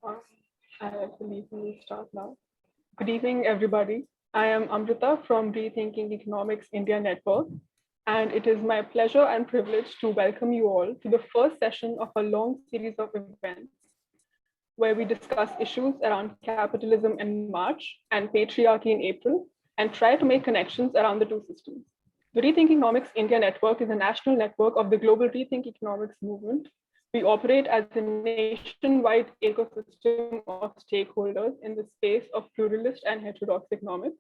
Uh, I believe we will start now. Good evening, everybody. I am Amrita from Rethinking Economics India Network, and it is my pleasure and privilege to welcome you all to the first session of a long series of events where we discuss issues around capitalism in March and patriarchy in April, and try to make connections around the two systems. The Rethink Economics India Network is a national network of the global Rethink Economics movement. We operate as a nationwide ecosystem of stakeholders in the space of pluralist and heterodox economics,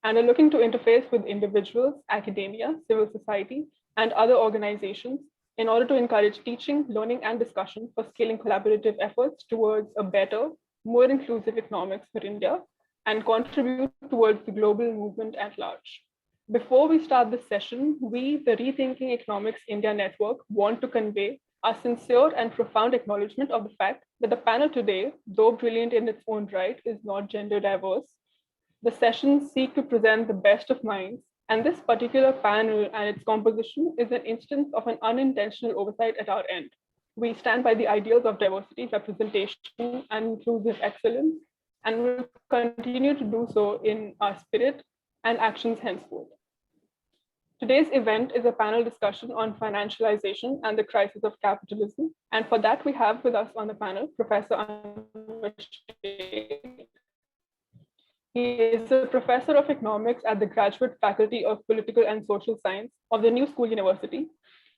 and are looking to interface with individuals, academia, civil society, and other organizations in order to encourage teaching, learning, and discussion for scaling collaborative efforts towards a better, more inclusive economics for India and contribute towards the global movement at large. Before we start this session, we, the Rethinking Economics India Network, want to convey our sincere and profound acknowledgement of the fact that the panel today, though brilliant in its own right, is not gender diverse. The sessions seek to present the best of minds, and this particular panel and its composition is an instance of an unintentional oversight at our end. We stand by the ideals of diversity, representation, and inclusive excellence, and will continue to do so in our spirit and actions henceforth. Today's event is a panel discussion on financialization and the crisis of capitalism. And for that, we have with us on the panel Professor Anwar Shaikh. He is a professor of economics at the Graduate Faculty of Political and Social Science of the New School University.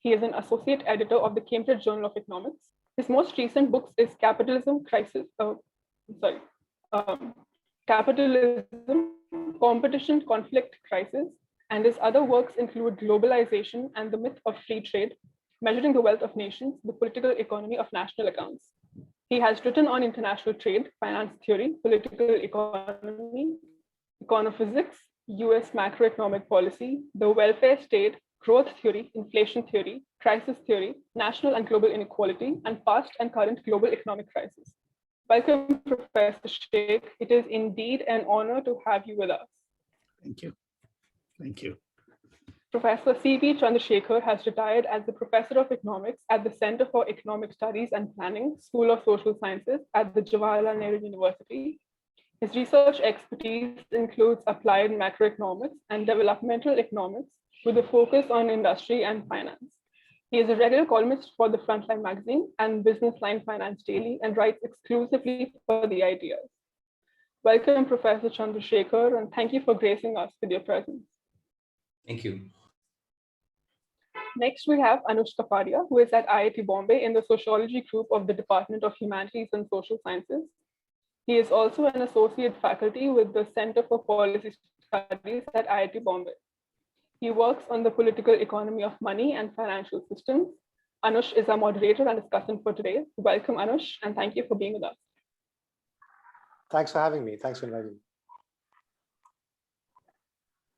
He is an associate editor of the Cambridge Journal of Economics. His most recent books is Capitalism, Competition, Conflict, Crisis, and his other works include Globalization and the Myth of Free Trade, Measuring the Wealth of Nations, the Political Economy of National Accounts. He has written on international trade, finance theory, political economy, econophysics, US macroeconomic policy, the welfare state, growth theory, inflation theory, crisis theory, national and global inequality, and past and current global economic crisis. Welcome, Professor Shaikh. It is indeed an honor to have you with us. Thank you. Thank you. Professor C.V. Chandrashekar has retired as the Professor of Economics at the Center for Economic Studies and Planning, School of Social Sciences at the Jawaharlal Nehru University. His research expertise includes applied macroeconomics and developmental economics with a focus on industry and finance. He is a regular columnist for the Frontline magazine and Business Line Finance Daily and writes exclusively for the ideas. Welcome, Professor Chandrashekar, and thank you for gracing us with your presence. Thank you. Next, we have Anush Kapadia, who is at IIT Bombay in the Sociology Group of the Department of Humanities and Social Sciences. He is also an associate faculty with the Center for Policy Studies at IIT Bombay. He works on the political economy of money and financial systems. Anush is our moderator and discussant for today. Welcome, Anush, and thank you for being with us. Thanks for having me. Thanks for inviting me.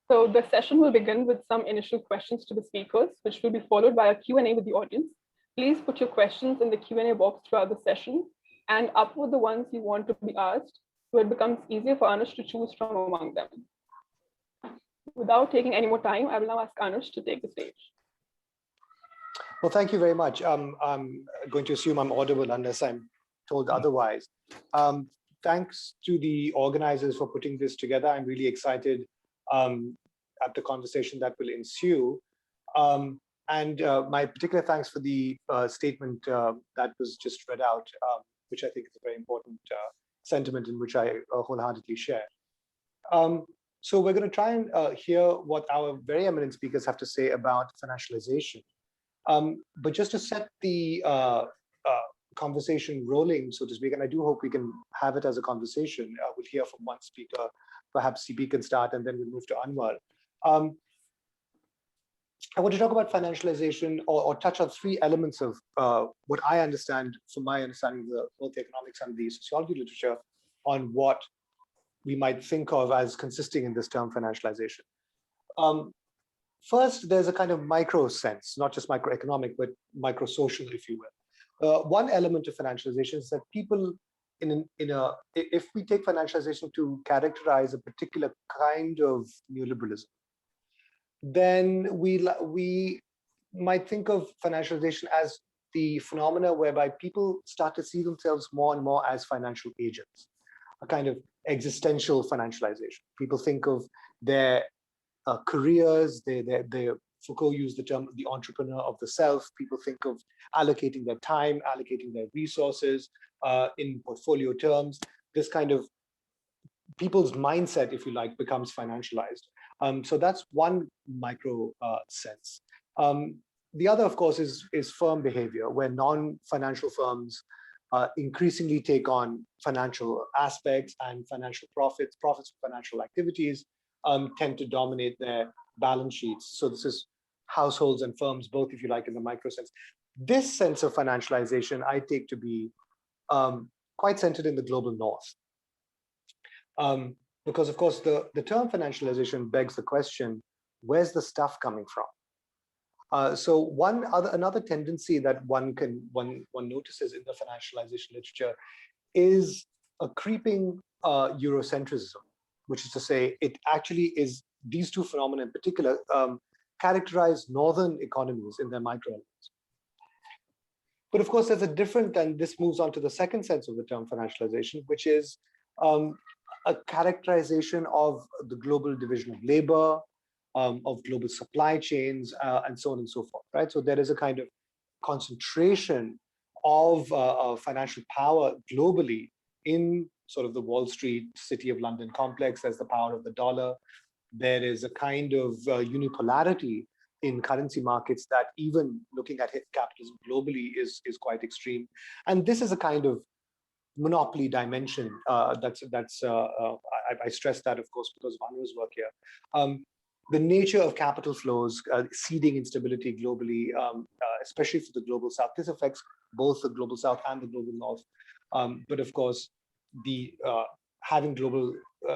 So the session will begin with some initial questions to the speakers, which will be followed by a Q&A with the audience. Please put your questions in the Q&A box throughout the session and upvote the ones you want to be asked, so it becomes easier for Anush to choose from among them. Without taking any more time, I will now ask Anush to take the stage. Well, thank you very much. I'm going to assume I'm audible unless I'm told otherwise. Thanks to the organizers for putting this together. I'm really excited at the conversation that will ensue. And my particular thanks for the statement that was just read out, which I think is a very important sentiment in which I wholeheartedly share. So we're going to try and hear what our very eminent speakers have to say about financialization. But just to set the conversation rolling, so to speak, and I do hope we can have it as a conversation. We'll hear from one speaker, perhaps CP can start, and then we'll move to Anwar. I want to talk about financialization or touch on three elements of what I understand, from my understanding of both the economics and the sociology literature, on what we might think of as consisting in this term financialization. First, there's a kind of micro sense, not just microeconomic, but micro-social, if you will. One element of financialization is that people if we take financialization to characterize a particular kind of neoliberalism, then we might think of financialization as the phenomena whereby people start to see themselves more and more as financial agents, a kind of existential financialization. People think of their careers, Foucault used the term the entrepreneur of the self. People think of allocating their time, allocating their resources in portfolio terms. This kind of people's mindset, if you like, becomes financialized. So that's one micro sense. The other, of course, is firm behavior, where non-financial firms increasingly take on financial aspects and financial profits from financial activities tend to dominate their balance sheets. So this is households and firms, both, if you like, in the micro sense. This sense of financialization I take to be quite centered in the global north. Because, of course, the term financialization begs the question, where's the stuff coming from? So another tendency that one notices in the financialization literature is a creeping Eurocentrism, which is to say, it actually is these two phenomena in particular characterize northern economies in their micro elements. But of course, there's a different, and this moves on to the second sense of the term financialization, which is a characterization of the global division of labor, of global supply chains, and so on and so forth, right? So there is a kind of concentration of financial power globally in sort of the Wall Street, City of London complex. There's the power of the dollar. There is a kind of unipolarity in currency markets that even looking at capitalism globally is quite extreme. And this is a kind of monopoly dimension. I stress that, of course, because of Anwar's work here. The nature of capital flows, seeding instability globally, especially for the global south. This affects both the global south and the global north. But of course, having global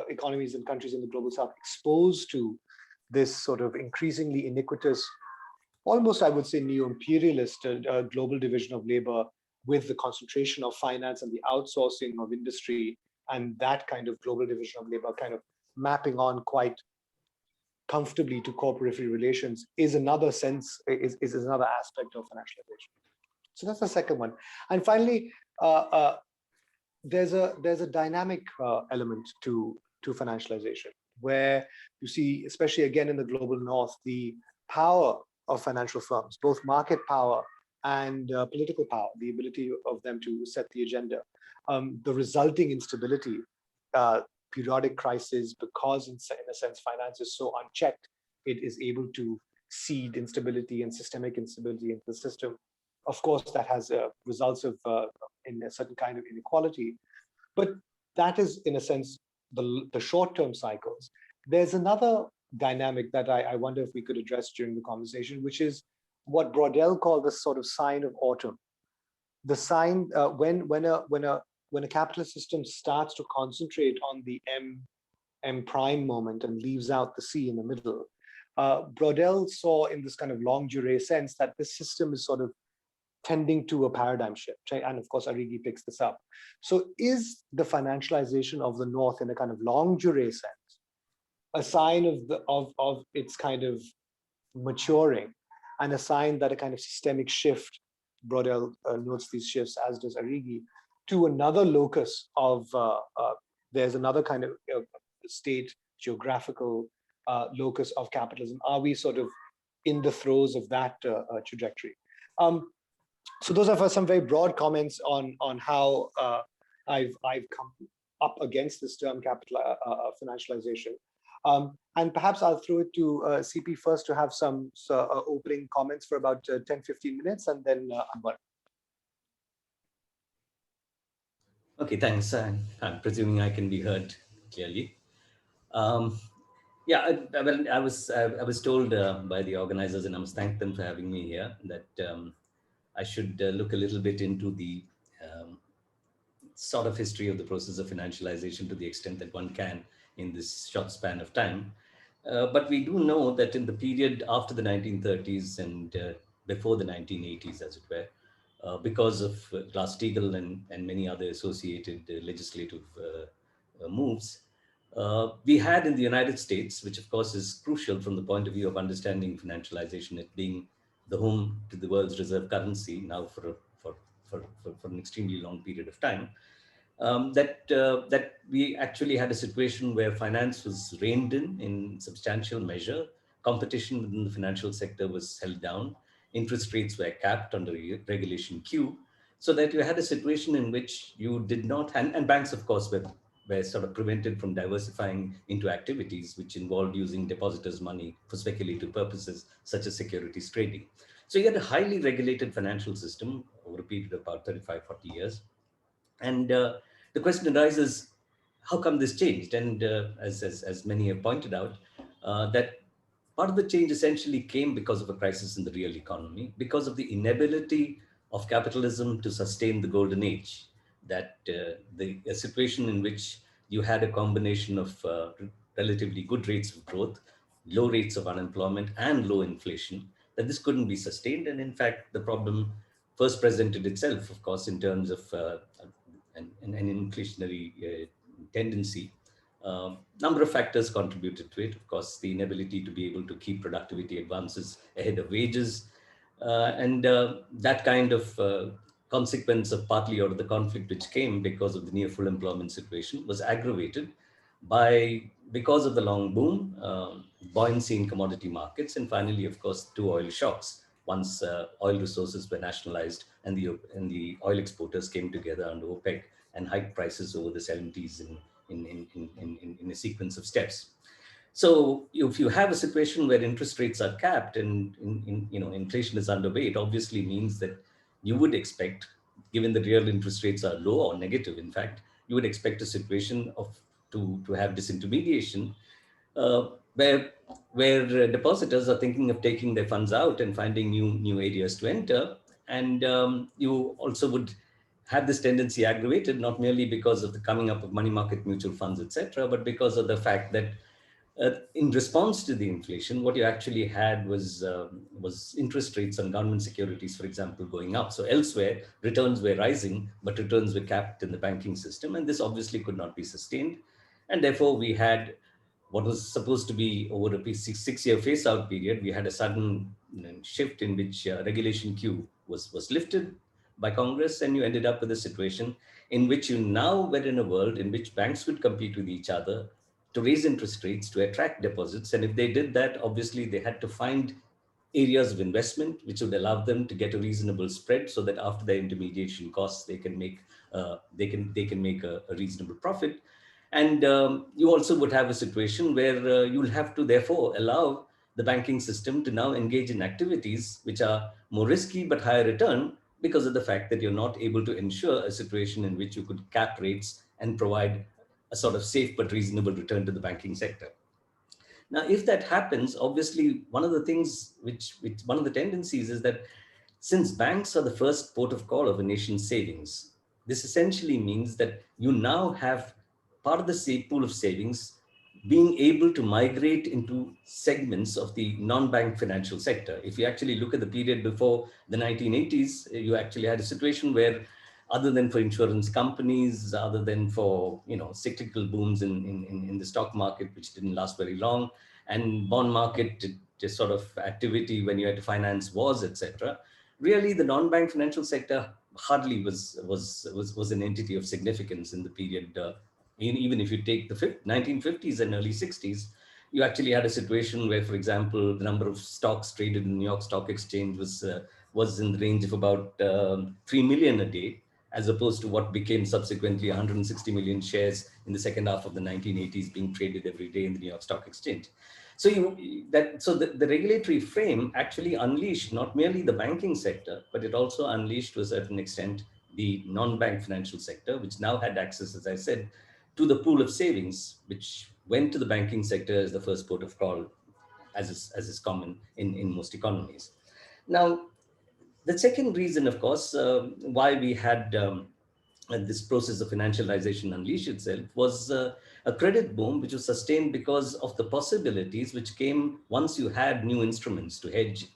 economies and countries in the global south exposed to this sort of increasingly iniquitous, almost I would say neo-imperialist global division of labor, with the concentration of finance and the outsourcing of industry, and that kind of global division of labor kind of mapping on quite comfortably to core periphery relations is another sense, is another aspect of financialization. So that's the second one. And finally, there's a dynamic element to financialization, where you see, especially again in the global north, the power of financial firms, both market power and political power, the ability of them to set the agenda, the resulting instability, periodic crisis, because in a sense finance is so unchecked, it is able to seed instability and systemic instability into the system. Of course, that has results of in a certain kind of inequality, but that is in a sense the short-term cycles. There's another dynamic that I wonder if we could address during the conversation, which is what Braudel called the sort of sign of autumn. The sign when a capitalist system starts to concentrate on the M prime moment and leaves out the C in the middle. Braudel saw in this kind of longue durée sense that this system is sort of tending to a paradigm shift, right? And of course, Arrighi picks this up. So is the financialization of the North in a kind of longue durée sense a sign of its kind of maturing, and a sign that a kind of systemic shift, Braudel notes these shifts, as does Arrighi, to another locus of, there's another kind of state, geographical locus of capitalism. Are we sort of in the throes of that trajectory? So those are some very broad comments on how I've come up against this term financialization. And perhaps I'll throw it to CP first to have some opening comments for about 10-15 minutes, and then Anwar. Okay, thanks. I'm presuming I can be heard clearly. Yeah, I was told by the organizers, and I must thank them for having me here, that I should look a little bit into the sort of history of the process of financialization to the extent that one can in this short span of time. But we do know that in the period after the 1930s and before the 1980s, as it were, because of Glass-Steagall and many other associated legislative moves, we had in the United States, which of course is crucial from the point of view of understanding financialization, it being the home to the world's reserve currency now for an extremely long period of time, that we actually had a situation where finance was reined in substantial measure. Competition within the financial sector was held down. Interest rates were capped under regulation Q, so that you had a situation in which you did not, and banks, of course, were sort of prevented from diversifying into activities which involved using depositors' money for speculative purposes, such as securities trading. So you had a highly regulated financial system over a period of about 35, 40 years. And the question arises, how come this changed? And as many have pointed out, that part of the change essentially came because of a crisis in the real economy, because of the inability of capitalism to sustain the golden age. That a situation in which you had a combination of relatively good rates of growth, low rates of unemployment, and low inflation, that this couldn't be sustained. And in fact, the problem first presented itself, of course, in terms of an inflationary tendency. Number of factors contributed to it. Of course, the inability to be able to keep productivity advances ahead of wages, and that kind of consequence of partly out of the conflict which came because of the near full employment situation was aggravated by because of the long boom, buoyancy in commodity markets, and finally, of course, two oil shocks. Once oil resources were nationalized and the oil exporters came together under OPEC and hiked prices over the 70s in a sequence of steps. So if you have a situation where interest rates are capped and inflation is underway, it obviously means that you would expect, given that real interest rates are low or negative, in fact, you would expect a situation to have disintermediation, uh, where depositors are thinking of taking their funds out and finding new areas to enter, and you also would have this tendency aggravated not merely because of the coming up of money market mutual funds, etc., but because of the fact that in response to the inflation, what you actually had was interest rates on government securities, for example, going up. So elsewhere, returns were rising, but returns were capped in the banking system, and this obviously could not be sustained. And therefore, we had what was supposed to be over a six-year phase-out period. We had a sudden shift in which regulation Q was lifted by Congress, and you ended up with a situation in which you now were in a world in which banks would compete with each other to raise interest rates to attract deposits. And if they did that, obviously they had to find areas of investment which would allow them to get a reasonable spread, so that after their intermediation costs, they can make a reasonable profit. And you also would have a situation where you'll have to therefore allow the banking system to now engage in activities which are more risky but higher return, because of the fact that you're not able to ensure a situation in which you could cap rates and provide a sort of safe but reasonable return to the banking sector. Now, if that happens, obviously, one of the things which one of the tendencies is that since banks are the first port of call of a nation's savings, this essentially means that you now have part of the pool of savings being able to migrate into segments of the non-bank financial sector. If you actually look at the period before the 1980s, you actually had a situation where, other than for insurance companies, other than for cyclical booms in the stock market, which didn't last very long, and bond market just sort of activity when you had to finance wars, etc. Really, the non-bank financial sector hardly was an entity of significance in the period. Even if you take the 1950s and early 60s, you actually had a situation where, for example, the number of stocks traded in the New York Stock Exchange was in the range of about 3 million a day, as opposed to what became subsequently 160 million shares in the second half of the 1980s being traded every day in the New York Stock Exchange. So the regulatory frame actually unleashed not merely the banking sector, but it also unleashed to a certain extent the non-bank financial sector, which now had access, as I said, to the pool of savings, which went to the banking sector as the first port of call, as is common in most economies. Now, the second reason, of course, why we had this process of financialization unleash itself was a credit boom, which was sustained because of the possibilities which came once you had new instruments to hedge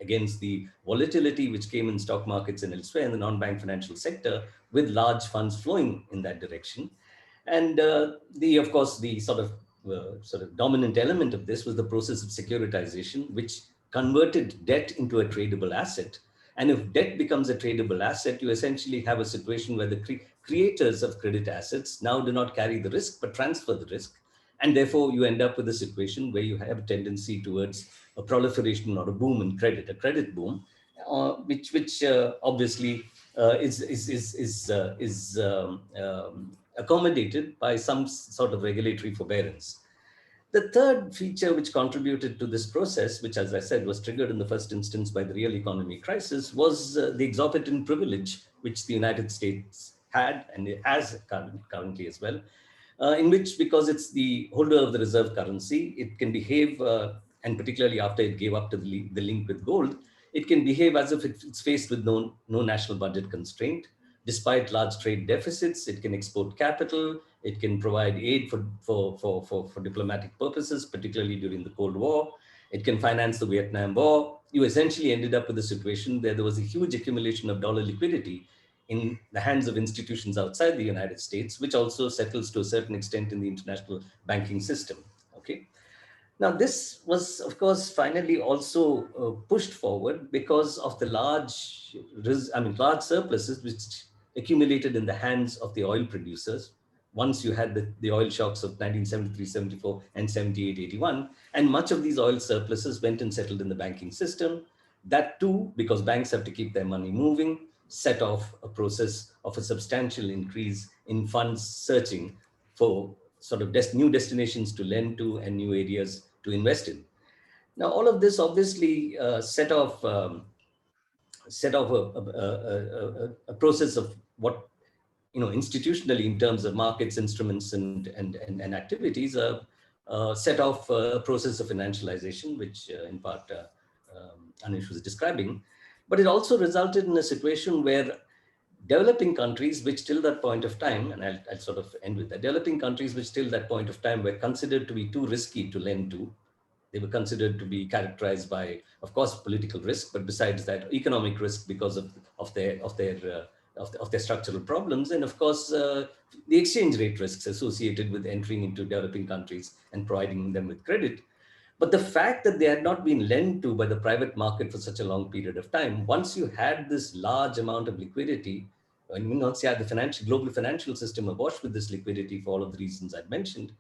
against the volatility which came in stock markets and elsewhere in the non-bank financial sector, with large funds flowing in that direction. And of course, the sort of dominant element of this was the process of securitization, which converted debt into a tradable asset. And if debt becomes a tradable asset, you essentially have a situation where the creators of credit assets now do not carry the risk, but transfer the risk. And therefore, you end up with a situation where you have a tendency towards a proliferation or a boom in credit, a credit boom, which obviously is accommodated by some sort of regulatory forbearance. The third feature which contributed to this process, which, as I said, was triggered in the first instance by the real economy crisis, was the exorbitant privilege which the United States had and it has currently as well, in which, because it's the holder of the reserve currency, it can behave, and particularly after it gave up to the link with gold, it can behave as if it's faced with no national budget constraint. Despite large trade deficits, it can export capital, it can provide aid for diplomatic purposes, particularly during the Cold War. It can finance the Vietnam War. You essentially ended up with a situation where there was a huge accumulation of dollar liquidity in the hands of institutions outside the United States, which also settles to a certain extent in the international banking system. Okay. Now, this was, of course, finally also pushed forward because of the large surpluses which accumulated in the hands of the oil producers once you had the oil shocks of 1973, 74, and 78, 81. And much of these oil surpluses went and settled in the banking system. That too, because banks have to keep their money moving, set off a process of a substantial increase in funds searching for sort of new destinations to lend to and new areas to invest in. Now, all of this obviously set off a process of what, institutionally in terms of markets, instruments, and activities, set off a process of financialization, which in part Anush was describing. But it also resulted in a situation where developing countries, which till that point of time, and I'll sort of end with that, developing countries which till that point of time were considered to be too risky to lend to. They were considered to be characterized by, of course, political risk, but besides that, economic risk because of their structural problems, and of course, the exchange rate risks associated with entering into developing countries and providing them with credit. But the fact that they had not been lent to by the private market for such a long period of time, once you had this large amount of liquidity, and once you had the global financial system awash with this liquidity for all of the reasons I'd mentioned,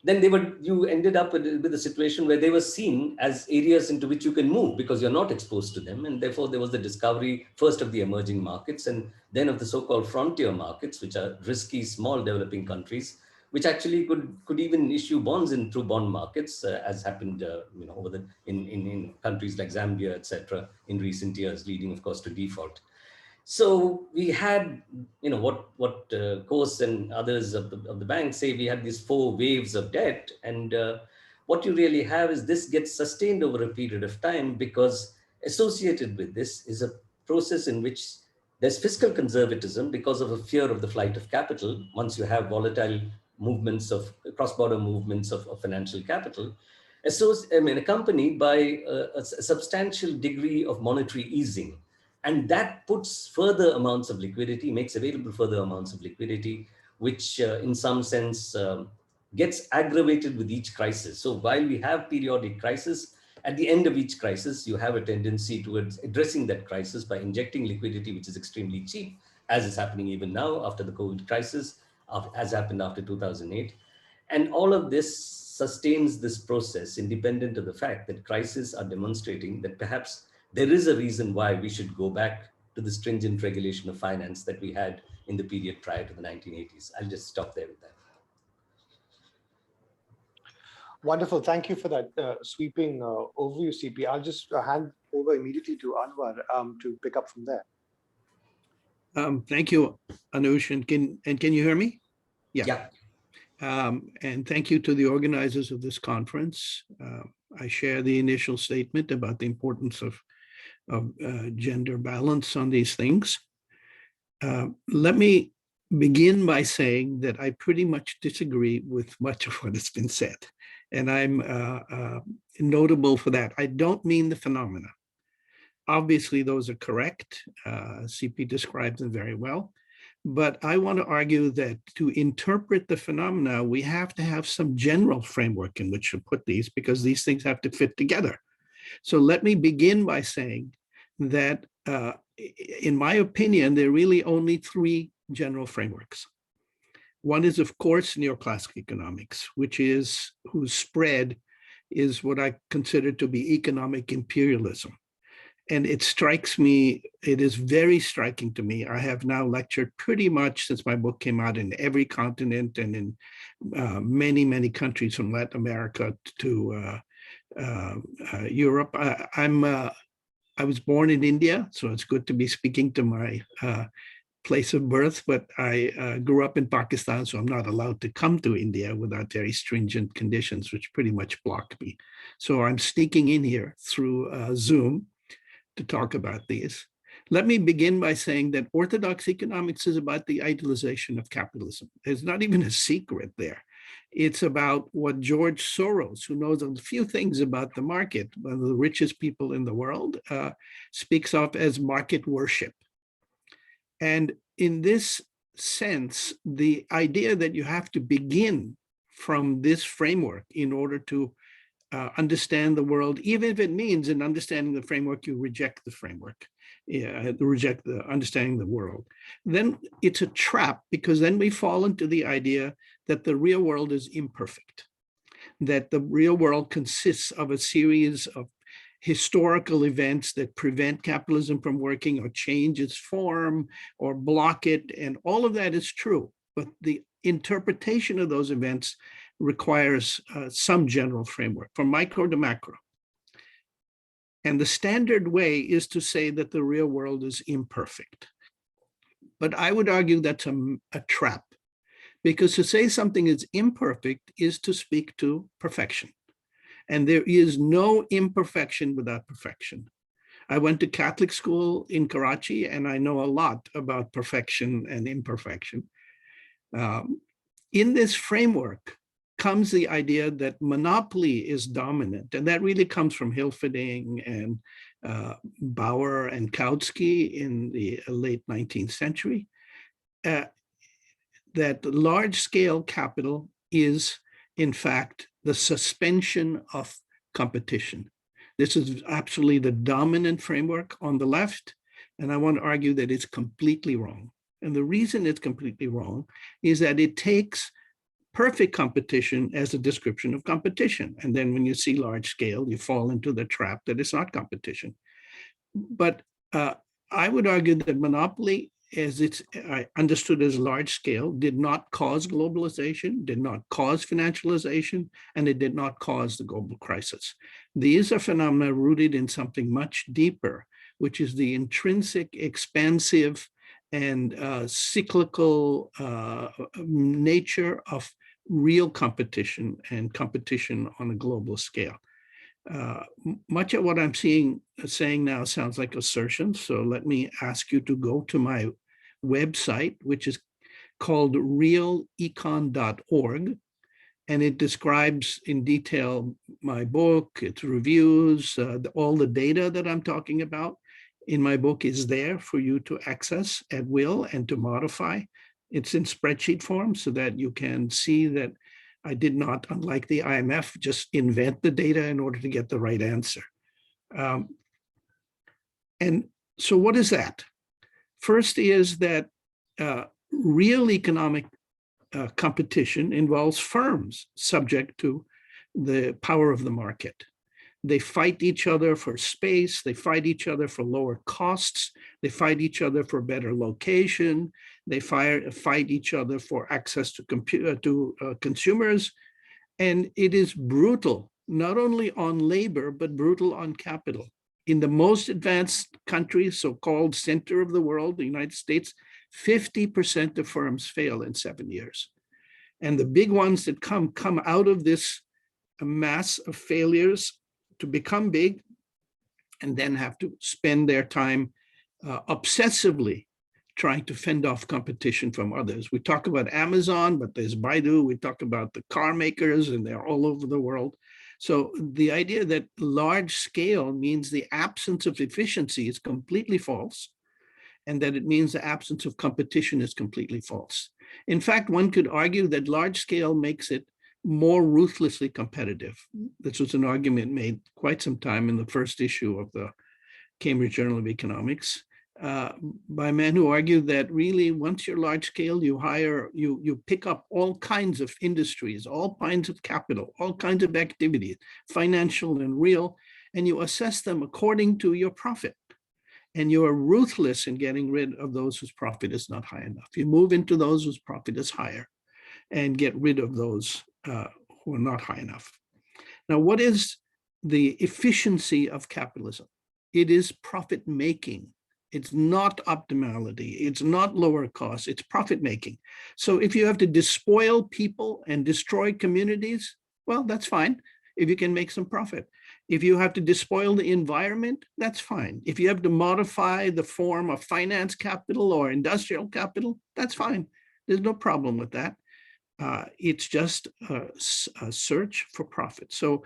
then you ended up with a situation where they were seen as areas into which you can move because you're not exposed to them. And therefore, there was the discovery first of the emerging markets and then of the so-called frontier markets, which are risky, small developing countries, which actually could even issue bonds through bond markets, as happened in countries like Zambia, etc., in recent years, leading, of course, to default. So we had, what Coase and others of the bank say, we had these 4 waves of debt. And what you really have is this gets sustained over a period of time because associated with this is a process in which there's fiscal conservatism because of a fear of the flight of capital. Once you have volatile movements of cross-border movements of financial capital, accompanied by a substantial degree of monetary easing. And that puts further amounts of liquidity, makes available further amounts of liquidity, which in some sense gets aggravated with each crisis. So while we have periodic crisis, at the end of each crisis, you have a tendency towards addressing that crisis by injecting liquidity, which is extremely cheap, as is happening even now after the COVID crisis, as happened after 2008. And all of this sustains this process independent of the fact that crises are demonstrating that perhaps there is a reason why we should go back to the stringent regulation of finance that we had in the period prior to the 1980s. I'll just stop there with that. Wonderful. Thank you for that sweeping overview, CP. I'll just hand over immediately to Anwar to pick up from there. Thank you, Anush. And can you hear me? Yeah. And thank you to the organizers of this conference. I share the initial statement about the importance of gender balance on these things. Let me begin by saying that I pretty much disagree with much of what has been said. And I'm notable for that. I don't mean the phenomena. Obviously, those are correct. CP describes them very well. But I want to argue that to interpret the phenomena, we have to have some general framework in which to put these, because these things have to fit together. So let me begin by saying that, in my opinion, there are really only three general frameworks. One is, of course, neoclassical economics, whose spread is what I consider to be economic imperialism. And it is very striking to me. I have now lectured pretty much since my book came out in every continent and in many, many countries from Latin America to Europe. I was born in India, so it's good to be speaking to my place of birth, but I grew up in Pakistan, so I'm not allowed to come to India without very stringent conditions, which pretty much blocked me. So I'm sneaking in here through Zoom to talk about these. Let me begin by saying that orthodox economics is about the idealization of capitalism. There's not even a secret there. It's about what George Soros, who knows a few things about the market, one of the richest people in the world, speaks of as market worship. And in this sense, the idea that you have to begin from this framework in order to understand the world, even if it means in understanding the framework, you reject the framework, reject the understanding the world, then it's a trap, because then we fall into the idea that the real world is imperfect, that the real world consists of a series of historical events that prevent capitalism from working or change its form or block it. And all of that is true, but the interpretation of those events requires some general framework from micro to macro. And the standard way is to say that the real world is imperfect. But I would argue that's a trap, because to say something is imperfect is to speak to perfection. And there is no imperfection without perfection. I went to Catholic school in Karachi, and I know a lot about perfection and imperfection. In this framework comes the idea that monopoly is dominant, and that really comes from Hilferding and Bauer and Kautsky in the late 19th century, that large-scale capital is, in fact, the suspension of competition. This is absolutely the dominant framework on the left, and I want to argue that it's completely wrong. And the reason it's completely wrong is that it takes perfect competition as a description of competition. And then when you see large scale, you fall into the trap that it's not competition. But I would argue that monopoly, as it's understood as large scale, did not cause globalization, did not cause financialization, and it did not cause the global crisis. These are phenomena rooted in something much deeper, which is the intrinsic, expansive, and cyclical nature of real competition and competition on a global scale. Much of what I'm saying now sounds like assertions, so let me ask you to go to my website, which is called realecon.org, and it describes in detail my book, its reviews, all the data that I'm talking about in my book is there for you to access at will and to modify. It's in spreadsheet form so that you can see that I did not, unlike the IMF, just invent the data in order to get the right answer. And so what is that? First is that real economic competition involves firms subject to the power of the market. They fight each other for space. They fight each other for lower costs. They fight each other for better location. They fight each other for access to consumers. And it is brutal, not only on labor, but brutal on capital. In the most advanced countries, so-called center of the world, the United States, 50% of firms fail in 7 years. And the big ones that come out of this mass of failures to become big and then have to spend their time obsessively trying to fend off competition from others. We talk about Amazon, but there's Baidu. We talk about the car makers, and they're all over the world. So the idea that large scale means the absence of efficiency is completely false, and that it means the absence of competition is completely false. In fact, one could argue that large scale makes it more ruthlessly competitive. This was an argument made quite some time in the first issue of the Cambridge Journal of Economics by men who argued that really once you're large scale, you pick up all kinds of industries, all kinds of capital, all kinds of activities, financial and real, and you assess them according to your profit. And you are ruthless in getting rid of those whose profit is not high enough. You move into those whose profit is higher and get rid of those who are not high enough. Now, what is the efficiency of capitalism? It is profit making. It's not optimality. It's not lower costs. It's profit making. So if you have to despoil people and destroy communities, well, that's fine if you can make some profit. If you have to despoil the environment, that's fine. If you have to modify the form of finance capital or industrial capital, that's fine. There's no problem with that. It's just a search for profit. So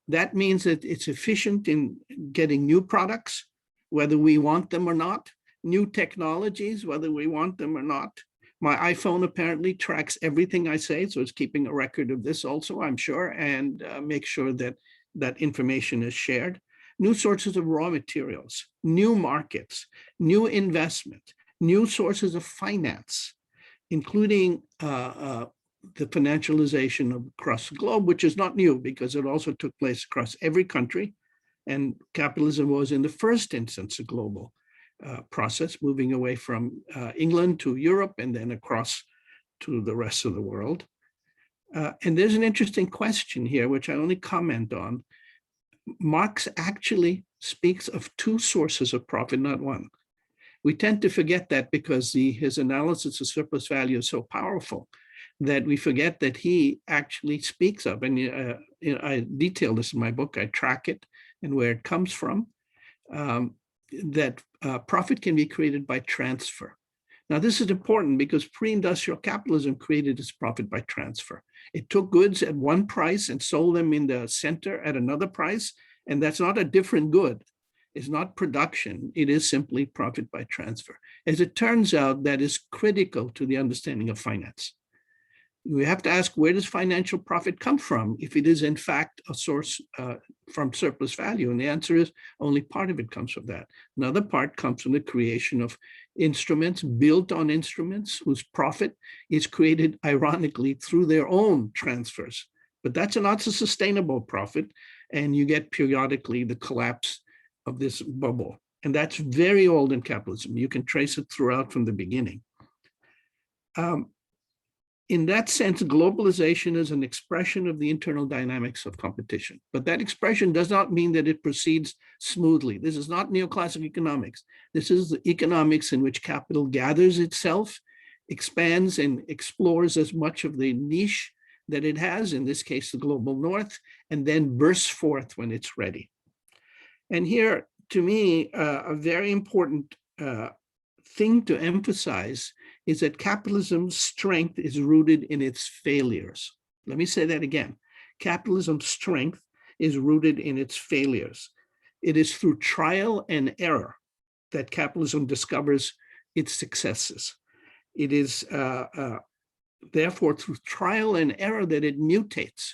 that means that it's efficient in getting new products, whether we want them or not, new technologies, whether we want them or not. My iPhone apparently tracks everything I say, so it's keeping a record of this also, I'm sure, and make sure that that information is shared. New sources of raw materials, new markets, new investment, new sources of finance, including the financialization across the globe, which is not new because it also took place across every country. And capitalism was in the first instance a global process, moving away from England to Europe and then across to the rest of the world. And there's an interesting question here, which I only comment on. Marx actually speaks of two sources of profit, not one. We tend to forget that because his analysis of surplus value is so powerful that we forget that he actually speaks of, and I detail this in my book, I track it and where it comes from, that profit can be created by transfer. Now, this is important because pre-industrial capitalism created its profit by transfer. It took goods at one price and sold them in the center at another price, and that's not a different good. It's not production. It is simply profit by transfer. As it turns out, that is critical to the understanding of finance. We have to ask, where does financial profit come from if it is in fact a source from surplus value? And the answer is only part of it comes from that. Another part comes from the creation of instruments built on instruments whose profit is created ironically through their own transfers. But that's not a sustainable profit, and you get periodically the collapse of this bubble. And that's very old in capitalism. You can trace it throughout from the beginning. In that sense, globalization is an expression of the internal dynamics of competition. But that expression does not mean that it proceeds smoothly. This is not neoclassical economics. This is the economics in which capital gathers itself, expands and explores as much of the niche that it has, in this case, the global north, and then bursts forth when it's ready. And here, to me, a very important thing to emphasize is that capitalism's strength is rooted in its failures. Let me say that again. Capitalism's strength is rooted in its failures. It is through trial and error that capitalism discovers its successes. It is therefore through trial and error that it mutates.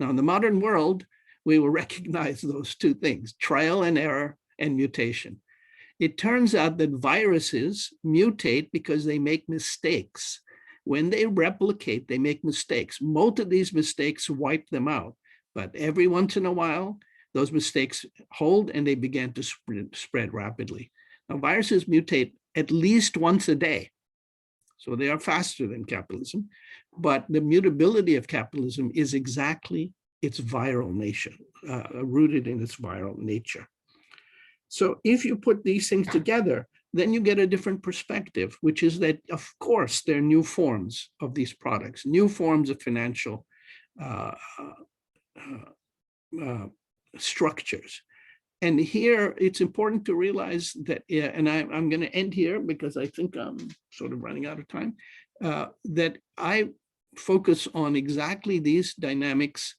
Now, in the modern world, we will recognize those two things, trial and error and mutation. It turns out that viruses mutate because they make mistakes. When they replicate, they make mistakes. Most of these mistakes wipe them out, but every once in a while, those mistakes hold and they begin to spread rapidly. Now, viruses mutate at least once a day, so they are faster than capitalism, but the mutability of capitalism is exactly its viral nature, rooted in its viral nature. So if you put these things together, then you get a different perspective, which is that, of course, there are new forms of these products, new forms of financial structures. And here, it's important to realize that, and I'm going to end here because I think I'm sort of running out of time, that I focus on exactly these dynamics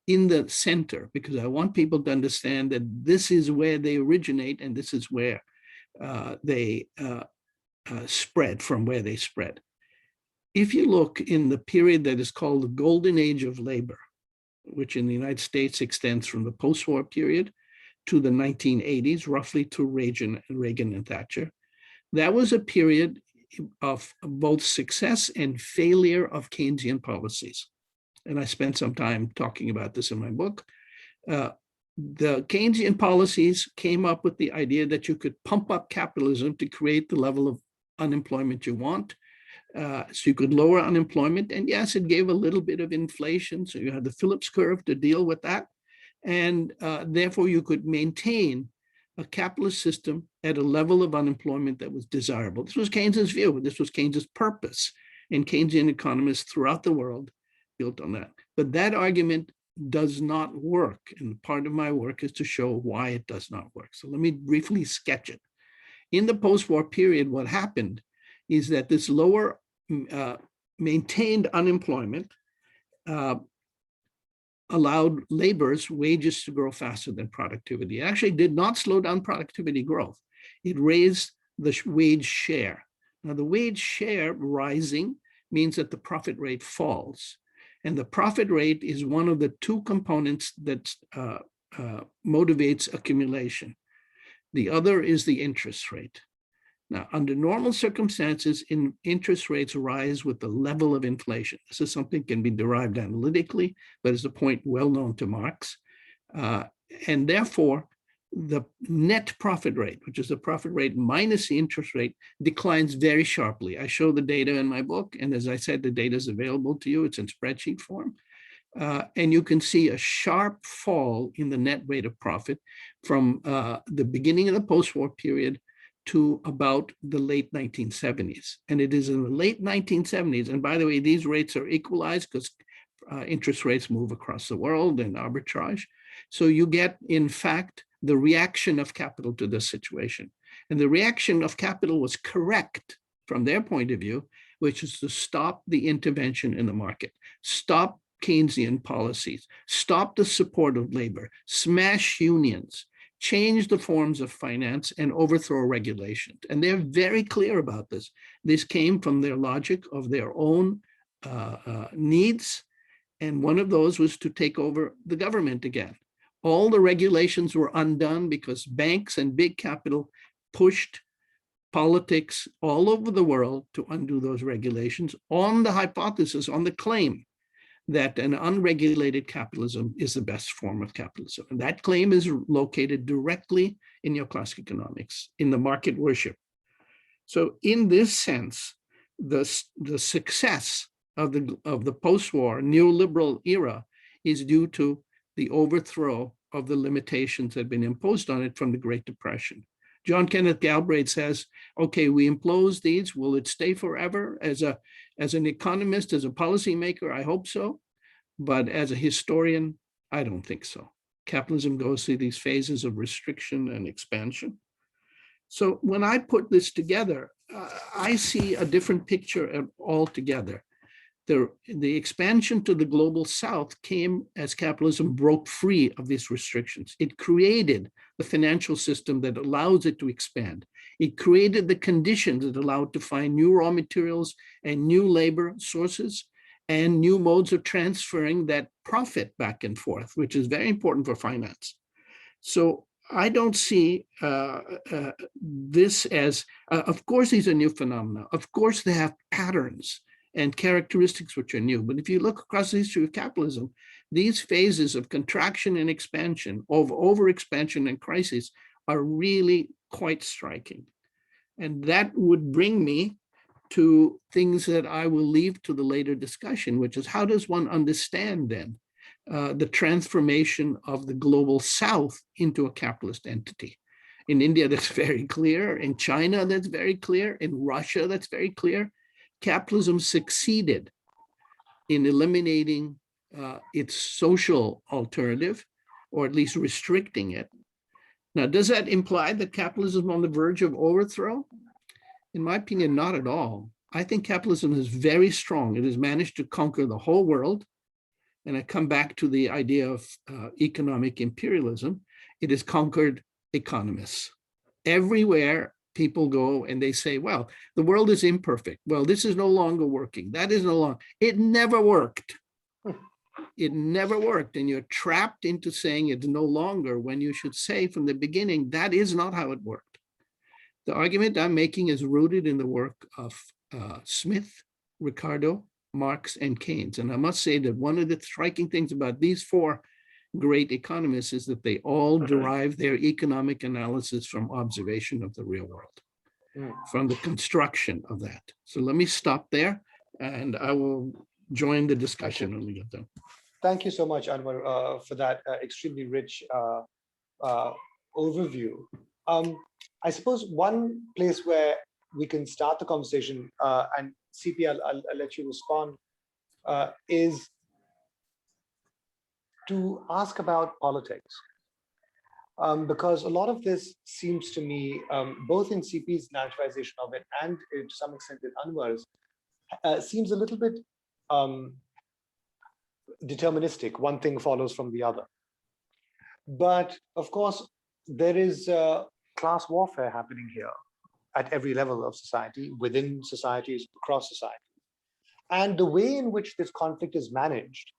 in the center, because I want people to understand that this is where they originate and this is where they spread, from where they spread. if you look in the period that is called the golden age of labor, which in the United States extends from the post-war period to the 1980s, roughly to Reagan and Thatcher, that was a period of both success and failure of Keynesian policies. And I spent some time talking about this in my book. The Keynesian policies came up with the idea that you could pump up capitalism to create the level of unemployment you want. So you could lower unemployment. And yes, it gave a little bit of inflation. So you had the Phillips curve to deal with that. And therefore, you could maintain a capitalist system at a level of unemployment that was desirable. This was Keynes's view. This was Keynes's purpose. And Keynesian economists throughout the world built on that. But that argument does not work. And part of my work is to show why it does not work. So let me briefly sketch it. In the post-war period, what happened is that this lower maintained unemployment allowed labor's wages to grow faster than productivity. It actually did not slow down productivity growth. It raised the wage share. Now, the wage share rising means that the profit rate falls. And the profit rate is one of the two components that motivates accumulation. The other is the interest rate. Now, under normal circumstances, interest rates rise with the level of inflation. This is something that can be derived analytically, but is a point well known to Marx. And therefore, the net profit rate, which is the profit rate minus the interest rate, declines very sharply. I show the data in my book, and as I said, the data is available to you. It's in spreadsheet form. And you can see a sharp fall in the net rate of profit from the beginning of the post-war period to about the late 1970s. And it is in the late 1970s, and by the way, these rates are equalized because interest rates move across the world and arbitrage. So you get, in fact, the reaction of capital to this situation. And the reaction of capital was correct from their point of view, which is to stop the intervention in the market, stop Keynesian policies, stop the support of labor, smash unions, change the forms of finance, and overthrow regulation. And they're very clear about this. This came from their logic of their own needs. And one of those was to take over the government again. All the regulations were undone because banks and big capital pushed politics all over the world to undo those regulations on the hypothesis, on the claim that an unregulated capitalism is the best form of capitalism. And that claim is located directly in neoclassical economics, in the market worship. So in this sense, the success of the post-war neoliberal era is due to the overthrow of the limitations that had been imposed on it from the Great Depression. John Kenneth Galbraith says, okay, we impose these, will it stay forever? As an economist, as a policymaker, I hope so. But as a historian, I don't think so. Capitalism goes through these phases of restriction and expansion. So when I put this together, I see a different picture altogether. The expansion to the global south came as capitalism broke free of these restrictions. It created the financial system that allows it to expand. It created the conditions that allow it to find new raw materials and new labor sources and new modes of transferring that profit back and forth, which is very important for finance. So I don't see this as, of course, these are new phenomena. Of course, they have patterns and characteristics which are new. But if you look across the history of capitalism, these phases of contraction and expansion, of overexpansion and crisis, are really quite striking. And that would bring me to things that I will leave to the later discussion, which is how does one understand then the transformation of the global south into a capitalist entity? In India, that's very clear. In China, that's very clear. In Russia, that's very clear. Capitalism succeeded in eliminating its social alternative, or at least restricting it. Now, does that imply that capitalism is on the verge of overthrow? In my opinion, not at all. I think capitalism is very strong. It has managed to conquer the whole world. And I come back to the idea of economic imperialism. It has conquered economists. Everywhere, people go and they say, well, the world is imperfect. Well, this is no longer working. That is no longer. It never worked. It never worked. And you're trapped into saying it's no longer when you should say from the beginning, that is not how it worked. The argument I'm making is rooted in the work of Smith, Ricardo, Marx, and Keynes. And I must say that one of the striking things about these four great economists is that they all derive their economic analysis from observation of the real world, from the construction of that. So let me stop there, and I will join the discussion when we get done. Thank you so much, Anwar, for that extremely rich overview. I suppose one place where we can start the conversation, and CP, I'll let you respond, is to ask about politics. Because a lot of this seems to me, both in CP's naturalization of it and to some extent in Anwar's, seems a little bit deterministic. One thing follows from the other. But of course, there is class warfare happening here at every level of society, within societies, across society. And the way in which this conflict is managed,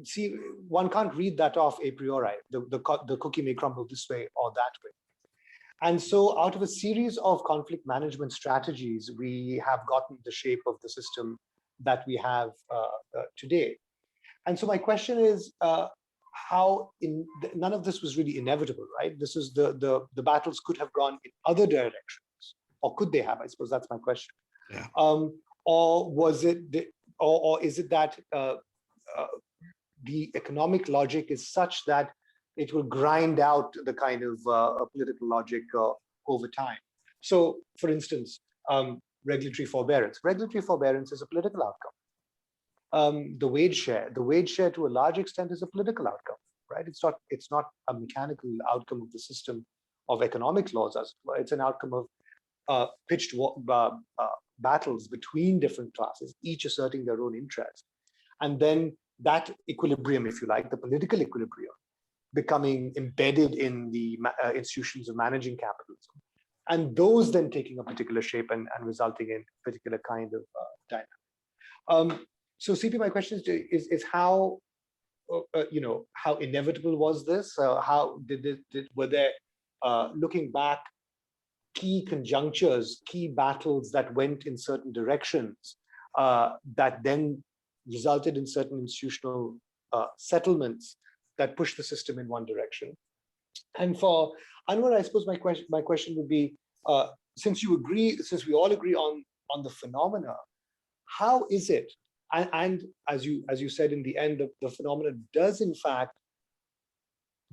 see, one can't read that off a priori. The cookie may crumble this way or that way. And so out of a series of conflict management strategies, we have gotten the shape of the system that we have today. And so my question is, how none of this was really inevitable, right? This is the battles could have gone in other directions, or could they have? I suppose that's my question. Yeah. Or was it, or is it that the economic logic is such that it will grind out the kind of political logic over time? So, for instance, regulatory forbearance. Regulatory forbearance is a political outcome. The wage share to a large extent is a political outcome, right? It's not a mechanical outcome of the system of economic laws, as well. It's an outcome of pitched battles between different classes, each asserting their own interest. And then that equilibrium, if you like, the political equilibrium, becoming embedded in the institutions of managing capitalism. And those then taking a particular shape and resulting in a particular kind of dynamic. So CP, my question is how, how inevitable was this? How were there, looking back, key conjunctures, key battles that went in certain directions that then resulted in certain institutional settlements that pushed the system in one direction? And for Anwar, I suppose my question would be, since we all agree on the phenomena, how is it? And as you said in the end, the phenomenon does in fact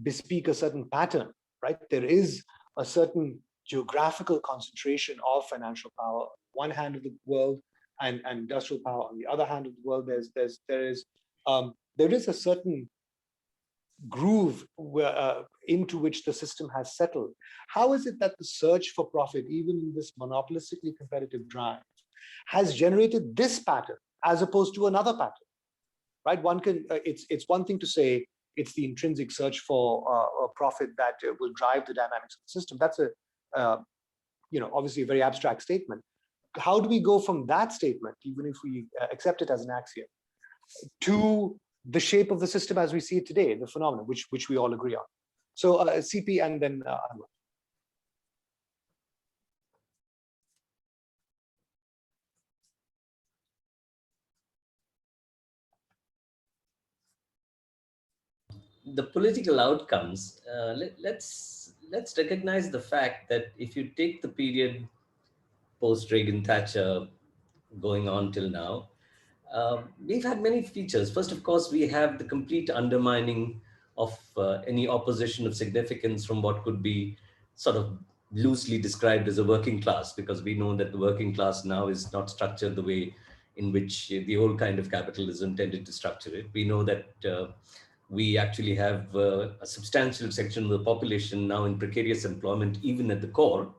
bespeak a certain pattern, right? There is a certain geographical concentration of financial power on one hand of the world and industrial power on the other hand of the world. There is a certain groove into which the system has settled. How is it that the search for profit, even in this monopolistically competitive drive, has generated this pattern as opposed to another pattern, right? One can, it's one thing to say it's the intrinsic search for a profit that will drive the dynamics of the system. That's obviously a very abstract statement. How do we go from that statement, even if we accept it as an axiom, to the shape of the system as we see it today, the phenomenon, which we all agree on? So CP and then Anwar. The political outcomes, let's recognize the fact that if you take the period post Reagan Thatcher going on till now, we've had many features. First, of course, we have the complete undermining of any opposition of significance from what could be sort of loosely described as a working class, because we know that the working class now is not structured the way in which the old kind of capitalism tended to structure it. We know that we actually have a substantial section of the population now in precarious employment, even at the core,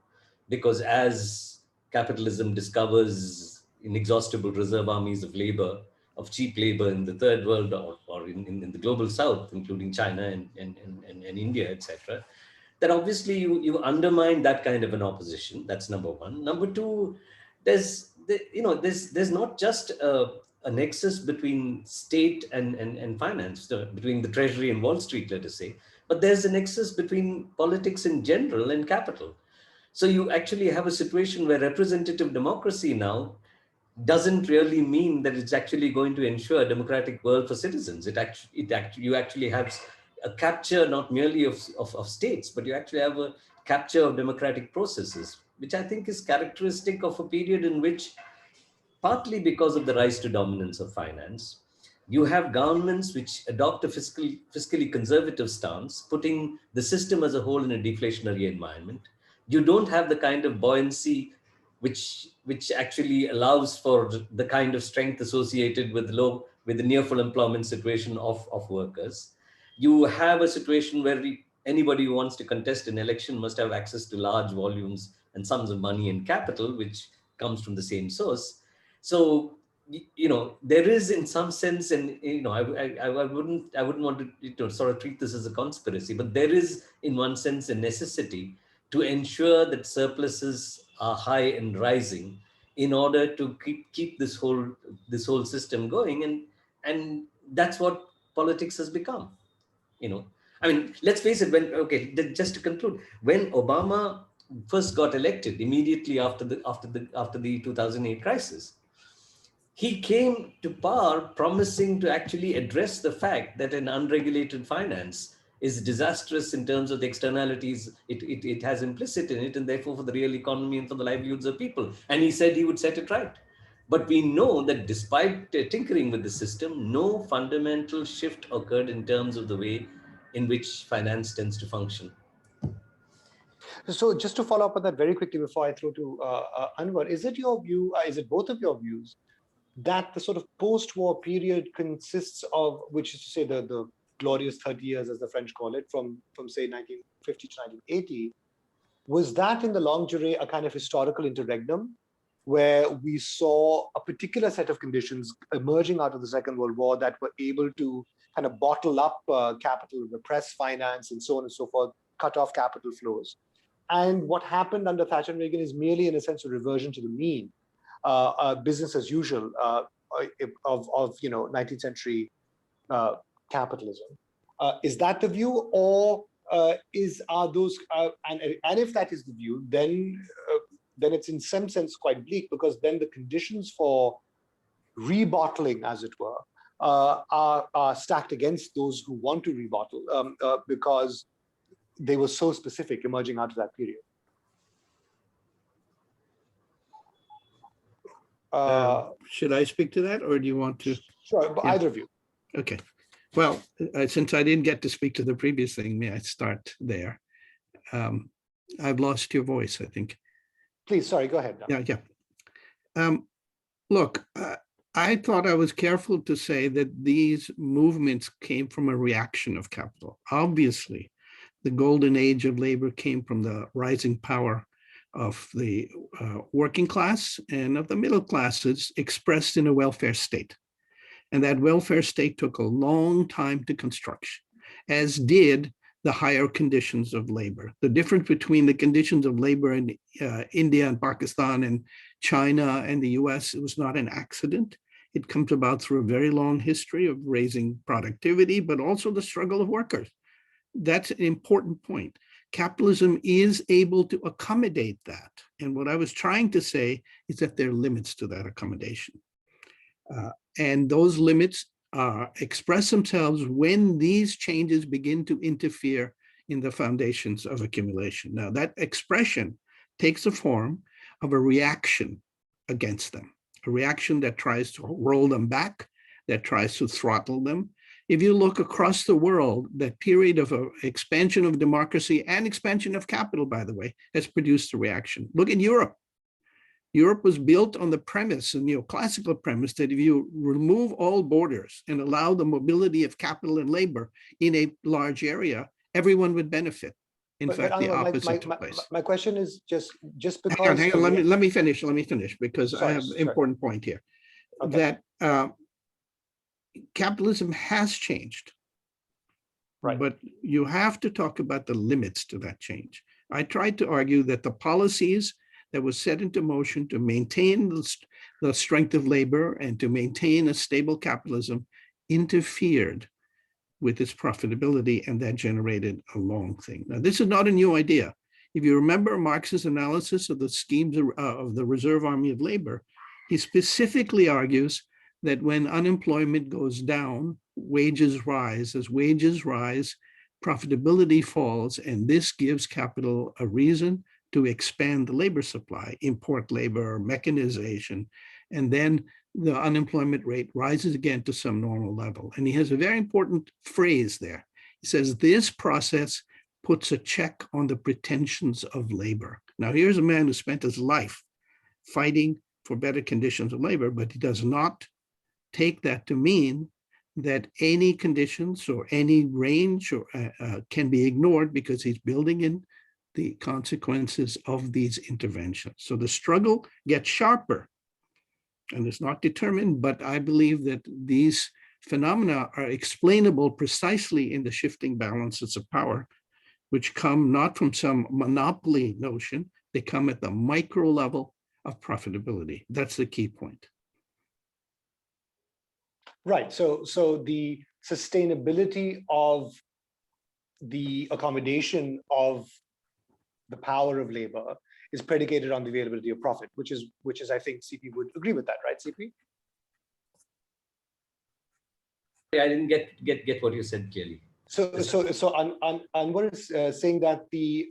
because as capitalism discovers inexhaustible reserve armies of labor, of cheap labor in the third world or in the global south, including China and India, etc., that obviously you undermine that kind of an opposition. That's number one. Number two, there's not just a nexus between state and finance, between the treasury and Wall Street, let us say, but there's a nexus between politics in general and capital. So you actually have a situation where representative democracy now doesn't really mean that it's actually going to ensure a democratic world for citizens. You actually have a capture not merely of states, but you actually have a capture of democratic processes, which I think is characteristic of a period in which, partly because of the rise to dominance of finance, you have governments which adopt a fiscally conservative stance, putting the system as a whole in a deflationary environment. You don't have the kind of buoyancy which actually allows for the kind of strength associated with the near full employment situation of workers. You have a situation where anybody who wants to contest an election must have access to large volumes and sums of money and capital, which comes from the same source. So there is, in some sense, and I wouldn't want to sort of treat this as a conspiracy, but there is, in one sense, a necessity to ensure that surpluses are high and rising in order to keep this whole system going, and that's what politics has become. I mean, let's face it. Just to conclude, when Obama first got elected, immediately after the 2008 crisis, he came to power promising to actually address the fact that an unregulated finance is disastrous in terms of the externalities it has implicit in it, and therefore for the real economy and for the livelihoods of people. And he said he would set it right. But we know that despite tinkering with the system, no fundamental shift occurred in terms of the way in which finance tends to function. So just to follow up on that very quickly before I throw to Anwar, is it your view, is it both of your views, that the sort of post-war period consists of, which is to say the glorious 30 years, as the French call it, from say 1950 to 1980, was that in the longue durée a kind of historical interregnum where we saw a particular set of conditions emerging out of the Second World War that were able to kind of bottle up capital, repress finance, and so on and so forth, cut off capital flows? And what happened under Thatcher and Reagan is merely, in a sense, a reversion to the mean, business as usual of 19th century capitalism. Is that the view, or are those and if that is the view, then it's in some sense quite bleak, because then the conditions for rebottling, as it were, are stacked against those who want to rebottle, because they were so specific emerging out of that period. Should I speak to that, or do you want to? Sure, but either of you. Okay. Well, since I didn't get to speak to the previous thing, may I start there? I've lost your voice, I think. Please, sorry, go ahead. Yeah. Look, I thought I was careful to say that these movements came from a reaction of capital. Obviously, the golden age of labor came from the rising power of the working class and of the middle classes expressed in a welfare state. And that welfare state took a long time to construct, as did the higher conditions of labor. The difference between the conditions of labor in India and Pakistan and China and the US, it was not an accident. It comes about through a very long history of raising productivity, but also the struggle of workers. That's an important point. Capitalism is able to accommodate that. And what I was trying to say is that there are limits to that accommodation. And those limits express themselves when these changes begin to interfere in the foundations of accumulation. Now, that expression takes the form of a reaction against them, a reaction that tries to roll them back, that tries to throttle them. If you look across the world, that period of expansion of democracy and expansion of capital, by the way, has produced a reaction. Look at Europe. Europe was built on the premise, a neoclassical premise, that if you remove all borders and allow the mobility of capital and labor in a large area, everyone would benefit. In fact, the opposite took place. My question is just because. Hang on, let me finish, because I have an important point here. Okay. That capitalism has changed. Right. But you have to talk about the limits to that change. I tried to argue that the policies that were set into motion to maintain the strength of labor and to maintain a stable capitalism interfered with its profitability, and that generated a long thing. Now, this is not a new idea. If you remember Marx's analysis of the schemes of the Reserve Army of Labor, he specifically argues that when unemployment goes down, wages rise. As wages rise, profitability falls, and this gives capital a reason to expand the labor supply, import labor, mechanization, and then the unemployment rate rises again to some normal level. And he has a very important phrase there. He says, this process puts a check on the pretensions of labor. Now, here's a man who spent his life fighting for better conditions of labor, but he does not take that to mean that any conditions or any range can be ignored, because he's building in the consequences of these interventions. So the struggle gets sharper, and it's not determined, but I believe that these phenomena are explainable precisely in the shifting balances of power, which come not from some monopoly notion, they come at the micro level of profitability. That's the key point. Right. So the sustainability of the accommodation of the power of labor is predicated on the availability of profit, which is I think CP would agree with that, right, CP? I didn't get what you said clearly. So Anwar is saying that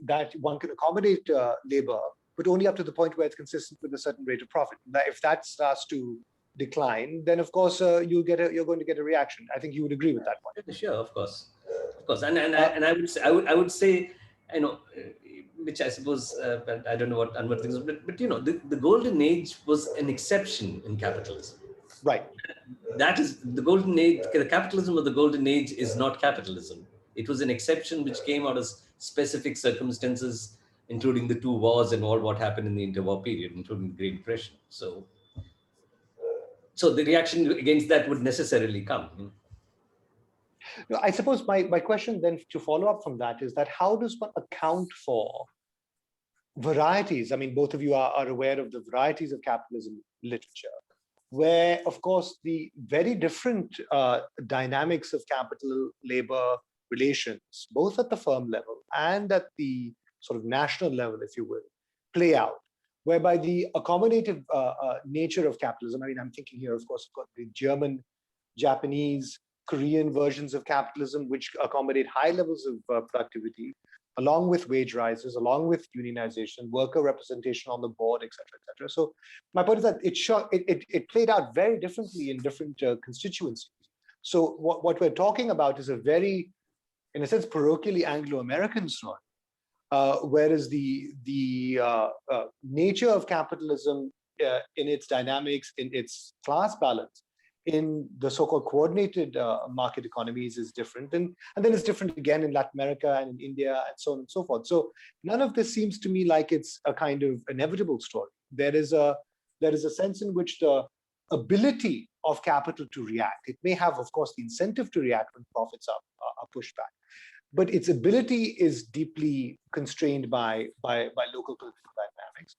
that one can accommodate labor, but only up to the point where it's consistent with a certain rate of profit. Now, if that starts to decline, then of course you're going to get a reaction. I think you would agree with that point. Sure, of course, and I would say, which I suppose, but I don't know what Anwar thinks, but the golden age was an exception in capitalism. Right. That is the golden age. The capitalism of the golden age is not capitalism. It was an exception which came out of specific circumstances, including the two wars and all what happened in the interwar period, including the Great Depression. So the reaction against that would necessarily come. No, I suppose my question then to follow up from that is that how does one account for varieties? I mean, both of you are aware of the varieties of capitalism literature, where, of course, the very different dynamics of capital-labor relations, both at the firm level and at the sort of national level, if you will, play out, whereby the accommodative nature of capitalism, I mean, I'm thinking here, of course, the German, Japanese, Korean versions of capitalism, which accommodate high levels of productivity, along with wage rises, along with unionization, worker representation on the board, et cetera, et cetera. So my point is that it played out very differently in different constituencies. So what we're talking about is a very, in a sense, parochially Anglo-American story, whereas the nature of capitalism in its dynamics, in its class balance, in the so-called coordinated market economies is different. And then it's different again in Latin America and in India and so on and so forth. So none of this seems to me like it's a kind of inevitable story. There is a sense in which the ability of capital to react, it may have, of course, the incentive to react when profits are pushed back, but its ability is deeply constrained by local political dynamics.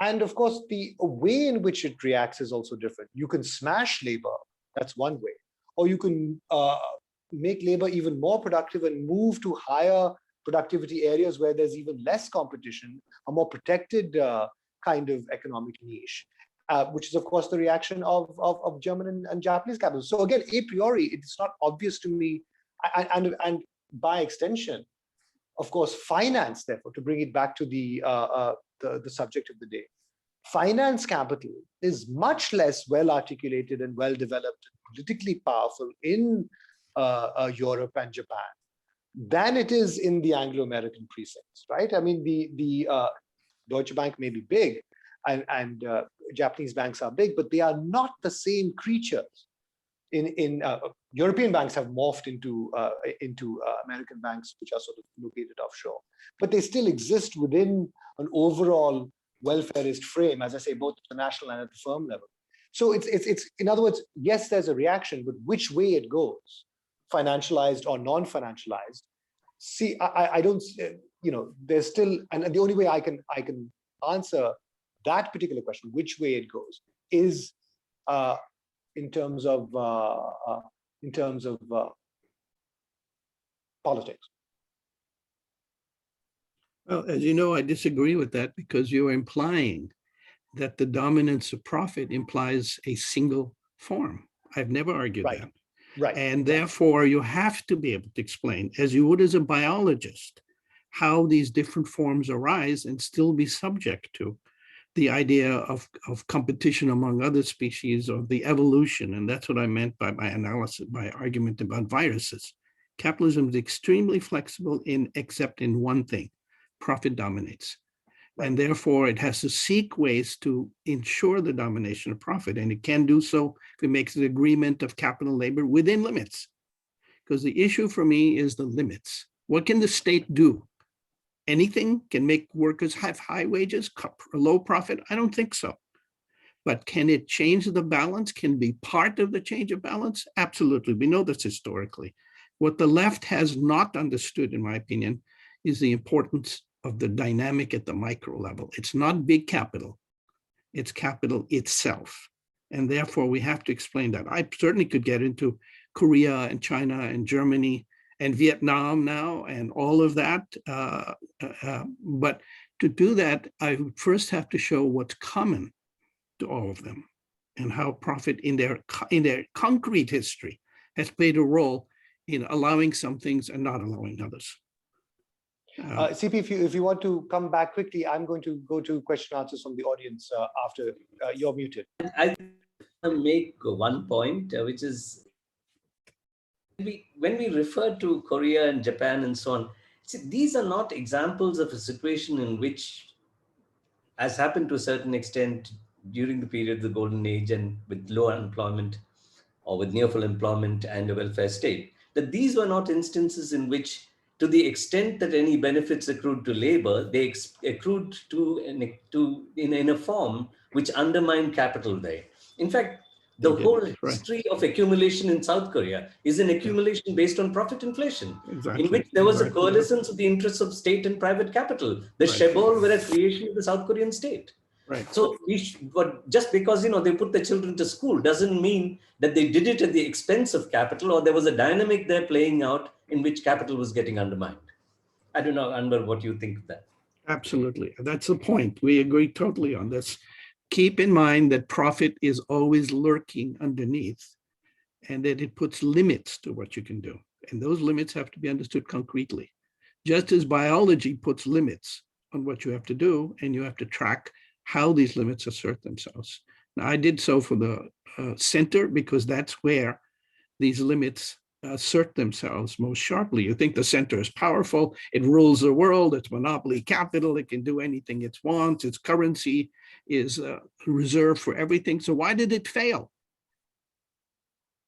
And of course, the way in which it reacts is also different. You can smash labor, that's one way, or you can make labor even more productive and move to higher productivity areas where there's even less competition, a more protected kind of economic niche, which is, of course, the reaction of German and Japanese capitalism. So again, a priori, it's not obvious to me, and by extension, of course, finance, therefore, to bring it back to the subject of the day, finance capital is much less well articulated and well developed and politically powerful in Europe and Japan than it is in the Anglo-American precincts, right? I mean, the Deutsche Bank may be big and Japanese banks are big, but they are not the same creatures. In European banks have morphed into American banks, which are sort of located offshore, but they still exist within an overall welfareist frame, as I say, both at the national and at the firm level. So it's in other words, yes, there's a reaction, but which way it goes financialized or non-financialized, see, I don't, there's still, and the only way I can answer that particular question, which way it goes, is in terms of politics. Well, as you know, I disagree with that because you're implying that the dominance of profit implies a single form. I've never argued that. Right. And therefore, you have to be able to explain, as you would as a biologist, how these different forms arise and still be subject to the idea of competition among other species, or the evolution. And that's what I meant by my analysis, my argument about viruses. Capitalism is extremely flexible except in one thing: profit dominates. Right. And therefore, it has to seek ways to ensure the domination of profit. And it can do so if it makes an agreement of capital labor within limits. Because the issue for me is the limits. What can the state do? Anything? Can make workers have high wages, low profit? I don't think so. But can it change the balance? Can it be part of the change of balance? Absolutely. We know this historically. What the left has not understood, in my opinion, is the importance of the dynamic at the micro level. It's not big capital, it's capital itself. And therefore we have to explain that. I certainly could get into Korea and China and Germany and Vietnam now and all of that. But to do that, I first have to show what's common to all of them and how profit in their concrete history has played a role in allowing some things and not allowing others. CP, if you want to come back quickly, I'm going to go to question and answers from the audience after you're muted. I want to make one point, which is when we refer to Korea and Japan and so on, see, these are not examples of a situation in which, as happened to a certain extent during the period of the Golden Age and with low unemployment or with near full employment and a welfare state, that these were not instances in which, to the extent that any benefits accrued to labor, they accrued in a form which undermined capital there. In fact, the whole history of accumulation in South Korea is an accumulation based on profit inflation, in which there was a coalescence of the interests of state and private capital. The Shebol were a creation of the South Korean state. So but just because they put the children to school doesn't mean that they did it at the expense of capital, or there was a dynamic there playing out in which capital was getting undermined. I don't know, Anwar, what you think of that. Absolutely. That's the point. We agree totally on this. Keep in mind that profit is always lurking underneath, and that it puts limits to what you can do. And those limits have to be understood concretely. Just as biology puts limits on what you have to do, and you have to track how these limits assert themselves. Now, I did so for the center because that's where these limits assert themselves most sharply. You think the center is powerful, it rules the world, it's monopoly capital, it can do anything it wants, its currency is reserved for everything. So why did it fail?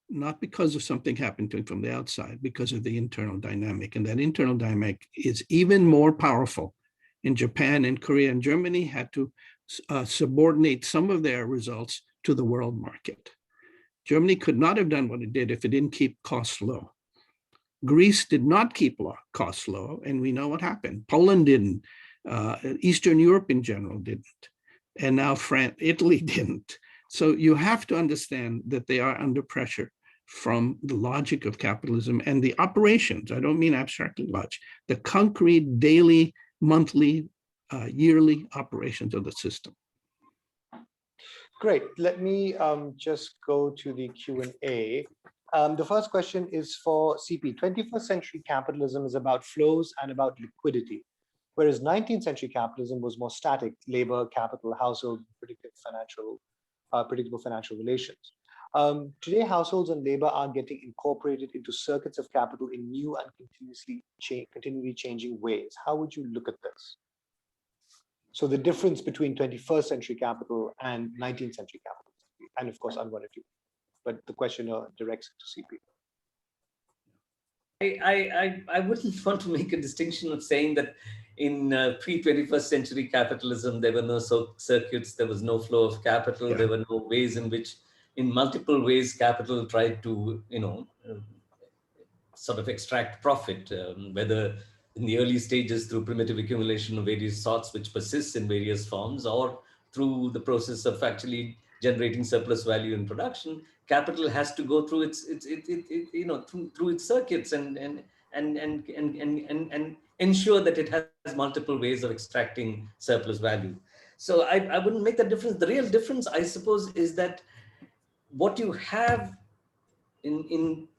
Not because of something happened to it from the outside, because of the internal dynamic. And that internal dynamic is even more powerful. In Japan and Korea and Germany had to subordinate some of their results to the world market. Germany could not have done what it did if it didn't keep costs low. Greece did not keep costs low, and we know what happened. Poland didn't. Eastern Europe in general didn't. And now Italy didn't. So you have to understand that they are under pressure from the logic of capitalism and the operations. I don't mean abstractly logic, the concrete daily, monthly, yearly operations of the system. Great. Let me just go to the Q&A. The first question is for CP. 21st century capitalism is about flows and about liquidity, whereas 19th century capitalism was more static: labor, capital, household, predictable financial relations. Today, households and labor are getting incorporated into circuits of capital in new and continually changing ways. How would you look at this? So the difference between 21st century capital and 19th century capital, and of course, Anwar, but the questioner directs it to CP. I wouldn't want to make a distinction of saying that in pre-21st century capitalism, there were no circuits, there was no flow of capital, there were no ways in which, in multiple ways, capital tried to, sort of extract profit, whether in the early stages through primitive accumulation of various sorts, which persists in various forms, or through the process of actually generating surplus value in production. Capital has to go through through its circuits and ensure that it has multiple ways of extracting surplus value. So I wouldn't make that difference. The real difference, I suppose, is that what you have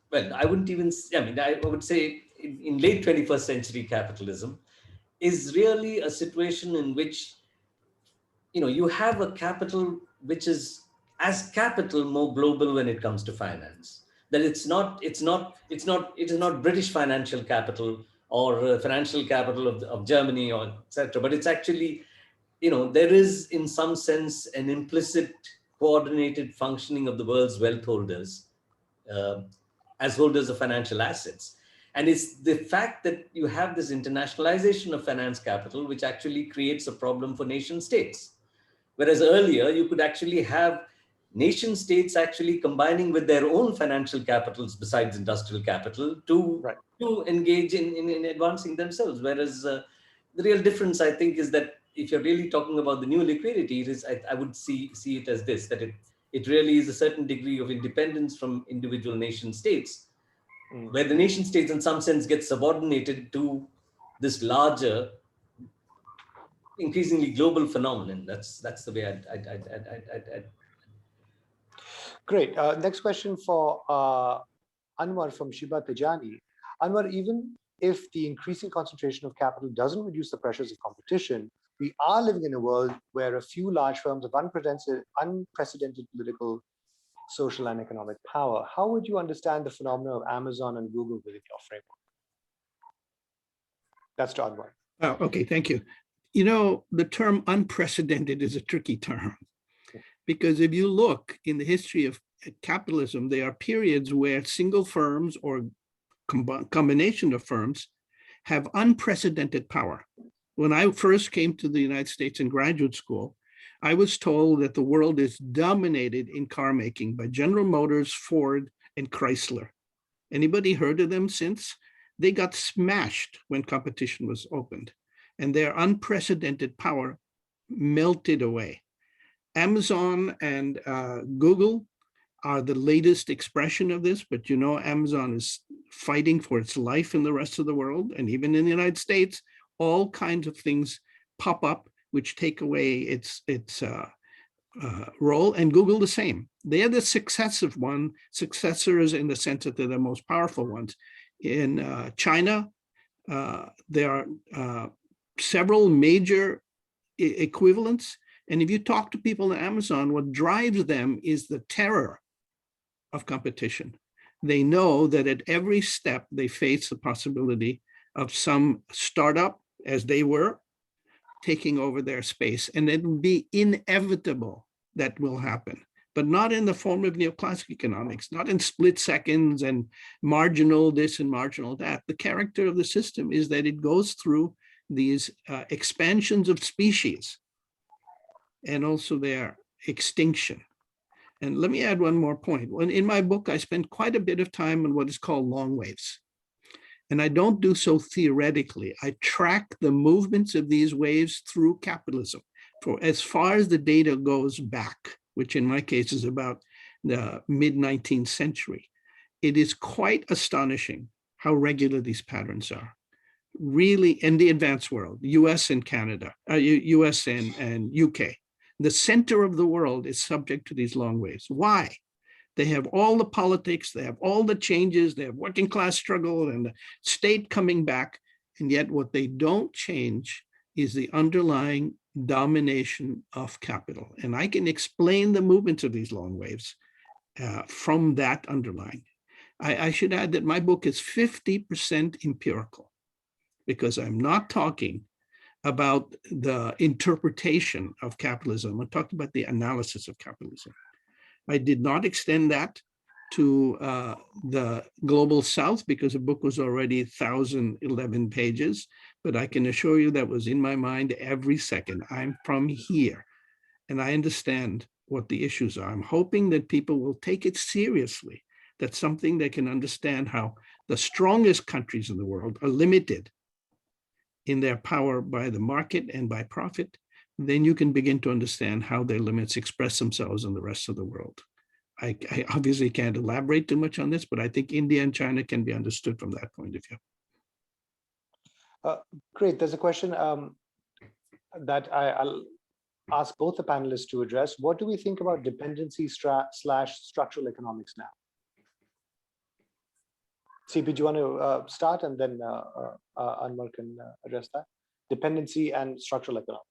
well, I wouldn't even, I mean, I would say in late 21st century capitalism is really a situation in which, you have a capital which is as capital more global when it comes to finance. That it is not British financial capital or financial capital of Germany or etc. But it's actually, there is in some sense an implicit coordinated functioning of the world's wealth holders uh, as holders of financial assets. And it's the fact that you have this internationalization of finance capital, which actually creates a problem for nation states. Whereas earlier, you could actually have nation states actually combining with their own financial capitals besides industrial capital to engage in advancing themselves. Whereas the real difference, I think, is that if you're really talking about the new liquidity, it is, I would see it as this, that it really is a certain degree of independence from individual nation states, where the nation states in some sense get subordinated to this larger, increasingly global phenomenon. That's the way I'd Great. Next question for Anwar from Shiba Tejani. Anwar, even if the increasing concentration of capital doesn't reduce the pressures of competition, we are living in a world where a few large firms have unprecedented political, social, and economic power. How would you understand the phenomenon of Amazon and Google within your framework? That's to Anwar. Oh, okay, thank you. The term unprecedented is a tricky term, because if you look in the history of capitalism, there are periods where single firms or combination of firms have unprecedented power. When I first came to the United States in graduate school, I was told that the world is dominated in car making by General Motors, Ford, and Chrysler. Anybody heard of them since? They got smashed when competition was opened, and their unprecedented power melted away. Amazon and Google are the latest expression of this, but Amazon is fighting for its life in the rest of the world, and even in the United States, all kinds of things pop up which take away its role, and Google the same. They are the successors in the sense that they're the most powerful ones. In China, there are several major equivalents. And if you talk to people in Amazon, what drives them is the terror of competition. They know that at every step they face the possibility of some startup, as they were, taking over their space. And it will be inevitable that will happen, but not in the form of neoclassic economics, not in split seconds and marginal this and marginal that. The character of the system is that it goes through these expansions of species and also their extinction. And let me add one more point. In my book, I spend quite a bit of time on what is called long waves. And I don't do so theoretically. I track the movements of these waves through capitalism for as far as the data goes back, which in my case is about the mid-19th century. It is quite astonishing how regular these patterns are. Really, in the advanced world, US and Canada, US and UK, the center of the world is subject to these long waves. Why? They have all the politics, they have all the changes, they have working class struggle and the state coming back. And yet what they don't change is the underlying domination of capital. And I can explain the movements of these long waves from that underlying. I should add that my book is 50% empirical, because I'm not talking about the interpretation of capitalism. I'm talking about the analysis of capitalism. I did not extend that to the global South because the book was already 1,011 pages, but I can assure you that was in my mind every second. I'm from here and I understand what the issues are. I'm hoping that people will take it seriously. That's something they can understand how the strongest countries in the world are limited in their power by the market and by profit, then you can begin to understand how their limits express themselves in the rest of the world. I obviously can't elaborate too much on this, but I think India and China can be understood from that point of view. Great. There's a question that I'll ask both the panelists to address. What do we think about dependency slash structural economics now? CP, do you want to start, and then Anwar can address that? Dependency and structural economics.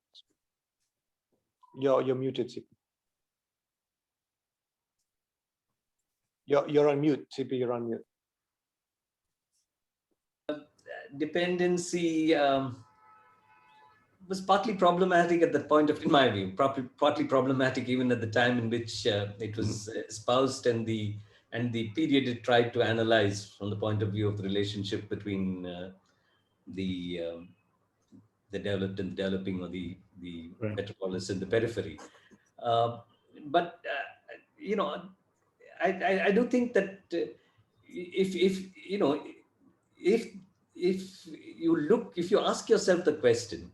You're muted, CP. You're on mute, CP. You're on mute. Dependency was partly problematic at that point of, in my view, partly problematic even at the time in which it was espoused, and the period it tried to analyze from the point of view of the relationship between the developed and the developing, or the Right. metropolis and the periphery. But you know, I do think that if you ask yourself the question,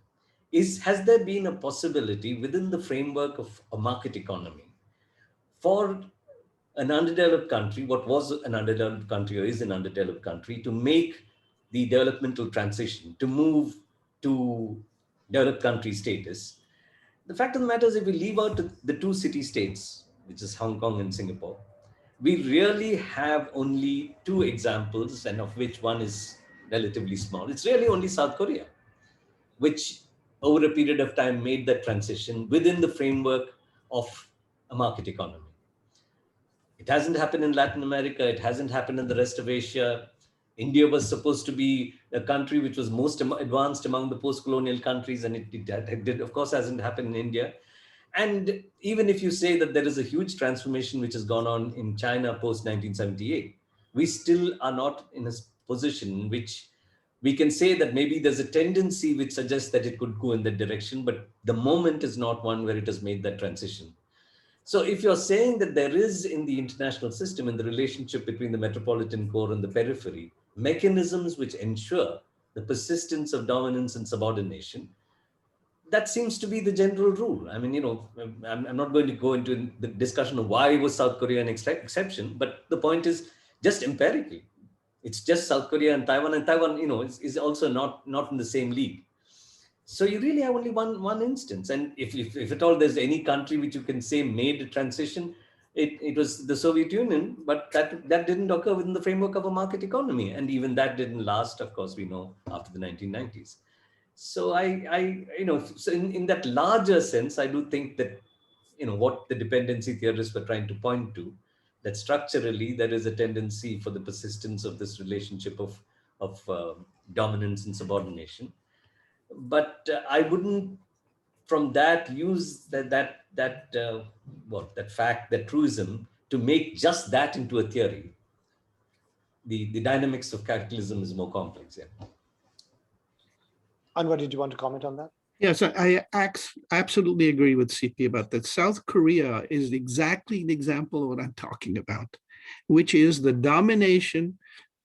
has there been a possibility within the framework of a market economy for an undeveloped country, what was an undeveloped country or is an undeveloped country, to make the developmental transition, to move to developed country status? The fact of the matter is, if we leave out the two city states, which is Hong Kong and Singapore, we really have only two examples, and of which one is relatively small. It's really only South Korea, which over a period of time made that transition within the framework of a market economy. It hasn't happened in Latin America. It hasn't happened in the rest of Asia. India was supposed to be a country which was most advanced among the post-colonial countries, and it of course, hasn't happened in India. And even if you say that there is a huge transformation which has gone on in China post-1978, we still are not in a position in which we can say that maybe there's a tendency which suggests that it could go in that direction, but the moment is not one where it has made that transition. So if you're saying that there is in the international system, in the relationship between the metropolitan core and the periphery, mechanisms which ensure the persistence of dominance and subordination, that seems to be the general rule. I mean, I'm not going to go into the discussion of why was South Korea an exception, but the point is just empirically. It's just South Korea and Taiwan, is also not in the same league. So you really have only one instance. And if at all there's any country which you can say made a transition, it was the Soviet Union, but that didn't occur within the framework of a market economy. And even that didn't last, of course, we know, after the 1990s. So so in that larger sense, I do think that, what the dependency theorists were trying to point to, that structurally there is a tendency for the persistence of this relationship of dominance and subordination. But I wouldn't, from that, use that fact, that truism, to make just that into a theory. The dynamics of capitalism is more complex. Yeah. Anwar, did you want to comment on that? Yes, I absolutely agree with CP about that. South Korea is exactly the example of what I'm talking about, which is the domination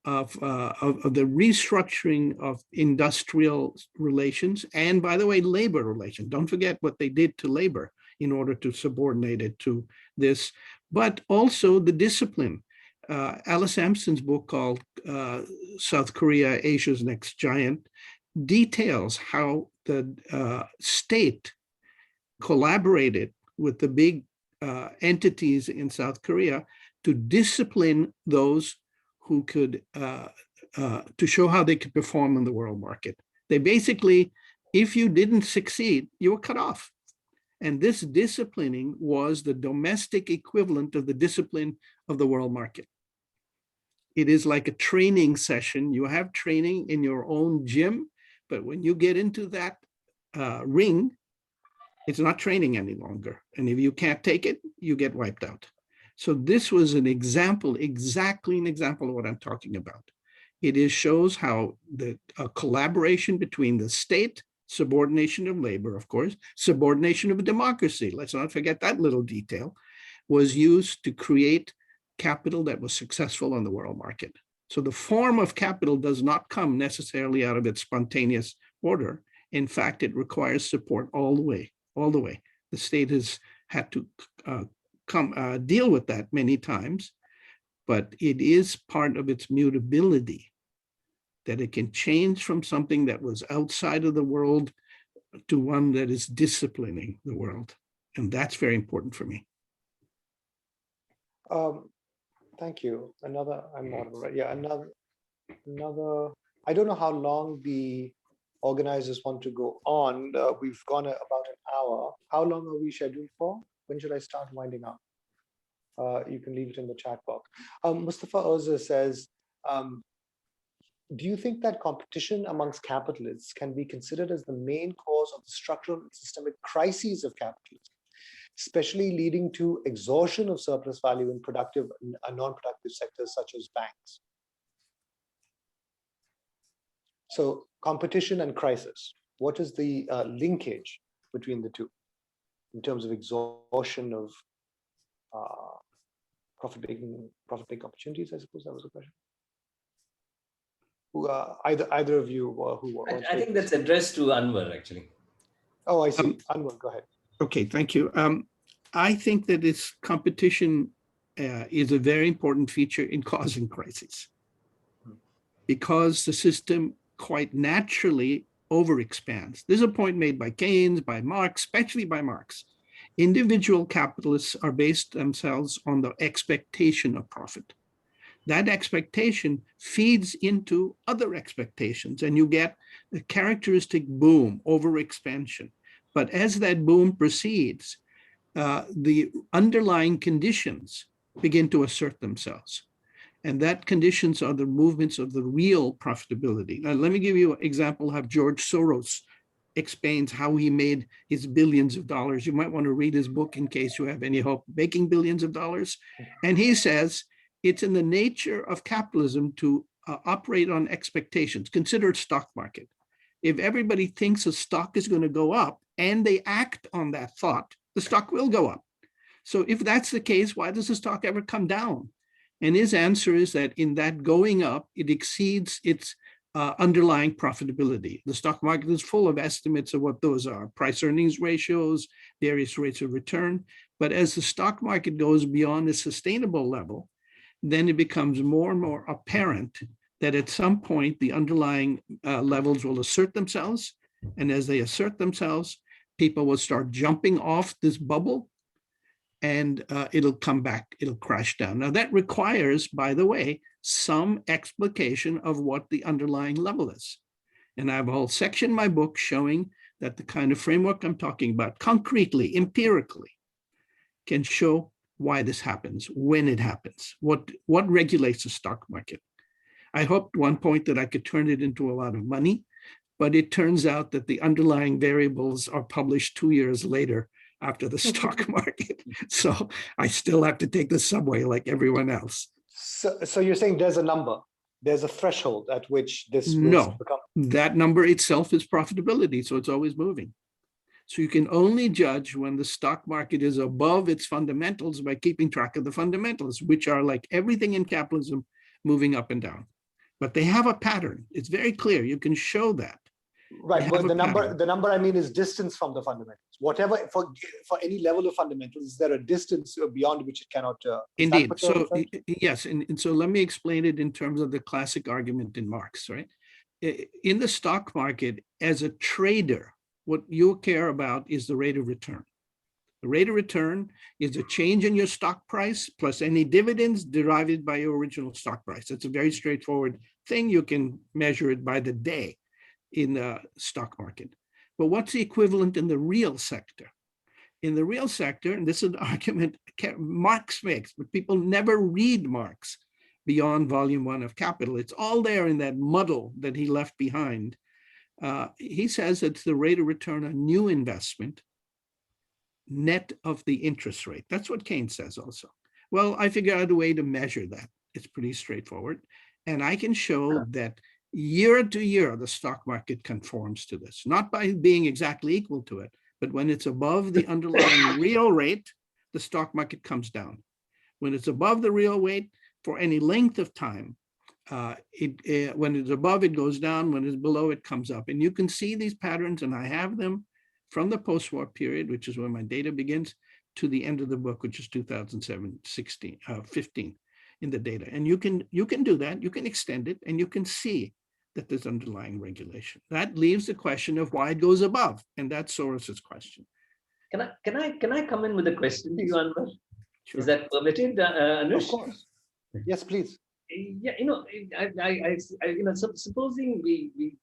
of the restructuring of industrial relations, and, by the way, labor relations. Don't forget what they did to labor in order to subordinate it to this, but also the discipline. Alice Sampson's book called South Korea, Asia's Next Giant, details how the state collaborated with the big entities in South Korea to discipline those who could, to show how they could perform in the world market. They basically, if you didn't succeed, you were cut off. And this disciplining was the domestic equivalent of the discipline of the world market. It is like a training session. You have training in your own gym, but when you get into that ring, it's not training any longer. And if you can't take it, you get wiped out. So this was an example, exactly an example of what I'm talking about. It shows how the collaboration between the state, subordination of labor, of course, subordination of democracy, let's not forget that little detail, was used to create capital that was successful on the world market. So the form of capital does not come necessarily out of its spontaneous order. In fact, it requires support all the way, all the way. The state has had to deal with that many times, but it is part of its mutability, that it can change from something that was outside of the world to one that is disciplining the world. And that's very important for me. Thank you. I'm audible, right? Yeah, another, I don't know how long the organizers want to go on. We've gone about an hour. How long are we scheduled for? When should I start winding up? You can leave it in the chat box. Mustafa Oza says, do you think that competition amongst capitalists can be considered as the main cause of the structural and systemic crises of capitalism, especially leading to exhaustion of surplus value in productive and non-productive sectors such as banks? So competition and crisis, what is the linkage between the two in terms of exhaustion of profit-making opportunities? I suppose that was a question. Either of you who I think that's addressed to Anwar, actually. Oh, I see. Anwar, go ahead. Okay, thank you. I think that this competition is a very important feature in causing crises, because the system quite naturally overexpands. There's a point made by Keynes, by Marx, especially by Marx. Individual capitalists are based themselves on the expectation of profit. That expectation feeds into other expectations, and you get a characteristic boom, overexpansion. But as that boom proceeds, the underlying conditions begin to assert themselves. And that conditions are the movements of the real profitability. Now, let me give you an example how George Soros explains how he made his billions of dollars. You might want to read his book in case you have any hope making billions of dollars. And he says, it's in the nature of capitalism to operate on expectations. Consider it stock market. If everybody thinks a stock is going to go up and they act on that thought, the stock will go up. So if that's the case, why does the stock ever come down? And his answer is that in that going up, it exceeds its underlying profitability. The stock market is full of estimates of what those are, price earnings ratios, various rates of return. But as the stock market goes beyond a sustainable level, then it becomes more and more apparent that at some point the underlying levels will assert themselves. And as they assert themselves, people will start jumping off this bubble, and it'll come back, it'll crash down. Now that requires, by the way, some explication of what the underlying level is. And I have a whole section in my book showing that the kind of framework I'm talking about concretely, empirically, can show why this happens, when it happens, what regulates the stock market. I hoped at one point that I could turn it into a lot of money, but it turns out that the underlying variables are published 2 years later after the stock market. So I still have to take the subway like everyone else. So you're saying there's a number, there's a threshold at which this will No, become... that number itself is profitability, so it's always moving. So you can only judge when the stock market is above its fundamentals by keeping track of the fundamentals, which are like everything in capitalism, moving up and down. But they have a pattern. It's very clear. You can show that. Right, but the number I mean is distance from the fundamentals. Whatever, for any level of fundamentals, is there a distance beyond which it cannot? Indeed. So yes, and so let me explain it in terms of the classic argument in Marx, right? In the stock market, as a trader, what you care about is the rate of return. The rate of return is a change in your stock price plus any dividends derived by your original stock price. It's a very straightforward thing. You can measure it by the day in the stock market. But what's the equivalent in the real sector? In the real sector, and this is an argument Marx makes, but people never read Marx beyond volume 1 of Capital. It's all there in that muddle that he left behind. He says it's the rate of return on new investment, net of the interest rate. That's what Keynes says also. Well, I figured out a way to measure that. It's pretty straightforward. And I can show that year to year, the stock market conforms to this, not by being exactly equal to it, but when it's above the underlying real rate, the stock market comes down. When it's above the real rate for any length of time, when it's above, it goes down. When it's below, it comes up. And you can see these patterns, and I have them from the post-war period, which is when my data begins, to the end of the book, which is 2007, 15 in the data. And you can do that. You can extend it, and you can see that there's underlying regulation. That leaves the question of why it goes above, and that's Soros's question. Can I come in with a question to you, Anwar? Sure. Is that permitted, Anush? Of course. Yes, please. Yeah, supposing we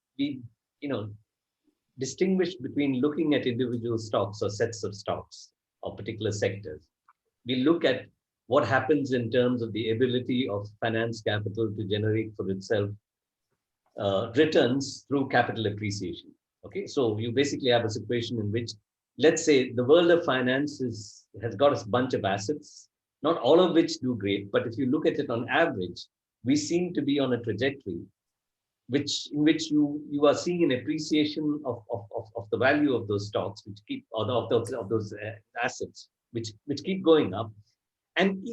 distinguish between looking at individual stocks or sets of stocks or particular sectors. We look at what happens in terms of the ability of finance capital to generate for itself returns through capital appreciation. Okay, so you basically have a situation in which, let's say, the world of finance has got a bunch of assets, not all of which do great, but if you look at it on average, we seem to be on a trajectory in which you are seeing an appreciation of the value of those stocks, which keep, or of those assets, which keep going up. And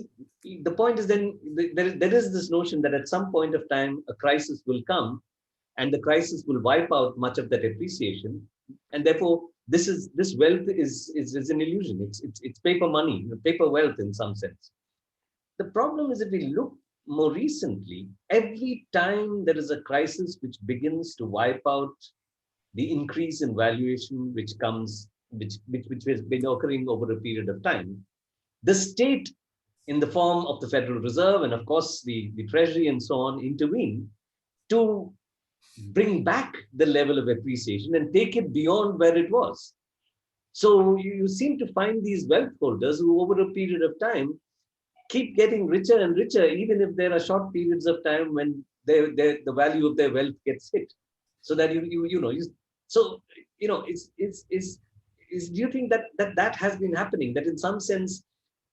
the point is then there is this notion that at some point of time a crisis will come, and the crisis will wipe out much of that appreciation, and therefore this wealth is an illusion. It's paper money, paper wealth in some sense. The problem is, if we look more recently, every time there is a crisis which begins to wipe out the increase in valuation which has been occurring over a period of time, the state, in the form of the Federal Reserve and of course the Treasury and so on, intervene to bring back the level of appreciation and take it beyond where it was. So you seem to find these wealth holders who over a period of time keep getting richer and richer, even if there are short periods of time when the value of their wealth gets hit. So that do you think that has been happening? That in some sense,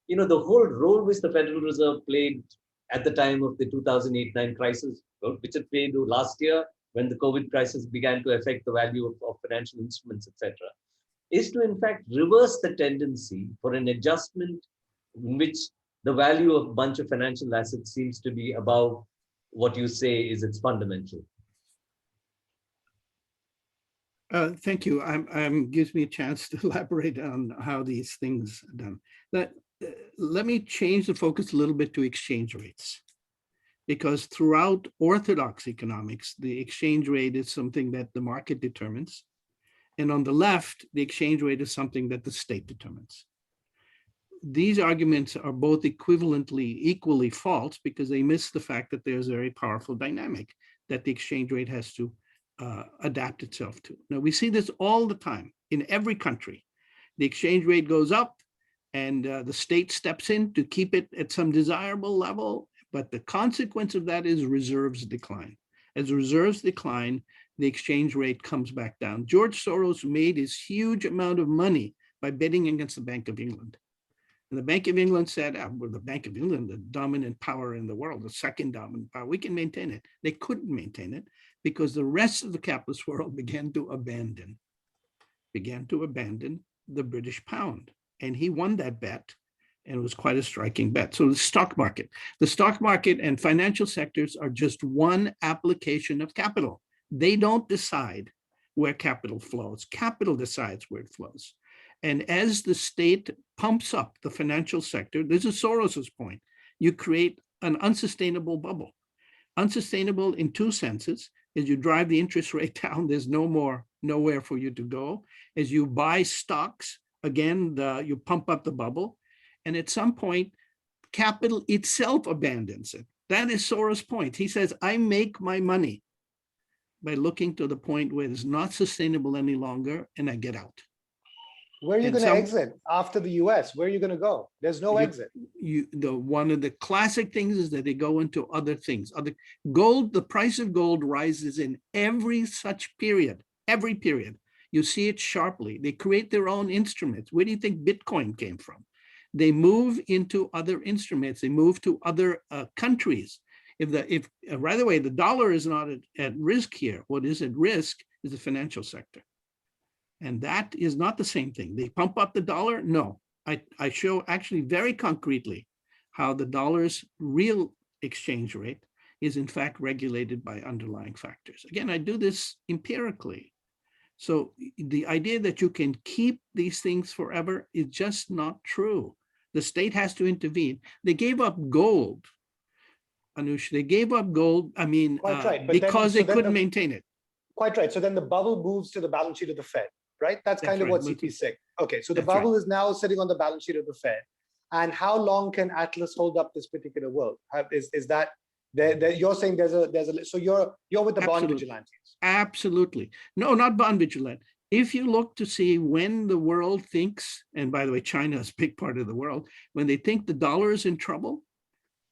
the whole role which the Federal Reserve played at the time of the 2008-9 crisis, which it played last year when the COVID crisis began to affect the value of financial instruments, etc., is to in fact reverse the tendency for an adjustment in which the value of a bunch of financial assets seems to be above what you say is its fundamental. Thank you. Gives me a chance to elaborate on how these things are done. Let me change the focus a little bit to exchange rates, because throughout orthodox economics, the exchange rate is something that the market determines. And on the left, the exchange rate is something that the state determines. These arguments are both equally false, because they miss the fact that there's a very powerful dynamic that the exchange rate has to adapt itself to. Now, we see this all the time in every country. The exchange rate goes up and the state steps in to keep it at some desirable level, but the consequence of that is reserves decline. As reserves decline, the exchange rate comes back down. George Soros made his huge amount of money by betting against the Bank of England. And the Bank of England said, well, the Bank of England, the dominant power in the world, the second dominant power, we can maintain it. They couldn't maintain it because the rest of the capitalist world began to abandon the British pound. And he won that bet, and it was quite a striking bet. So the stock market and financial sectors are just one application of capital. They don't decide where capital flows. Capital decides where it flows. And as the state pumps up the financial sector, this is Soros's point, you create an unsustainable bubble. Unsustainable in two senses. As you drive the interest rate down, there's nowhere for you to go. As you buy stocks, again, you pump up the bubble. And at some point, capital itself abandons it. That is Soros' point. He says, I make my money by looking to the point where it's not sustainable any longer, and I get out. Where are you going to exit after the US? Where are you going to go? There's no exit. One of the classic things is that they go into other things. Gold, the price of gold rises in every such period, every period. You see it sharply. They create their own instruments. Where do you think Bitcoin came from? They move into other instruments. They move to other countries. By the way, the dollar is not at risk here. What is at risk is the financial sector. And that is not the same thing. They pump up the dollar? No. I show actually very concretely how the dollar's real exchange rate is in fact regulated by underlying factors. Again, I do this empirically. So the idea that you can keep these things forever is just not true. The state has to intervene. They gave up gold, Anush. They gave up gold, I mean, Quite right. But because they couldn't maintain it. Quite right. So then the bubble moves to the balance sheet of the Fed, right? That's kind of right. what CP is saying. Okay, so the That's bubble right. is now sitting on the balance sheet of the Fed. And how long can Atlas hold up this particular world? Is that you're saying there's a so you're with the bond Absolutely. vigilantes? Absolutely. No, not bond vigilant. If you look to see when the world thinks, and by the way, China is a big part of the world, when they think the dollar is in trouble,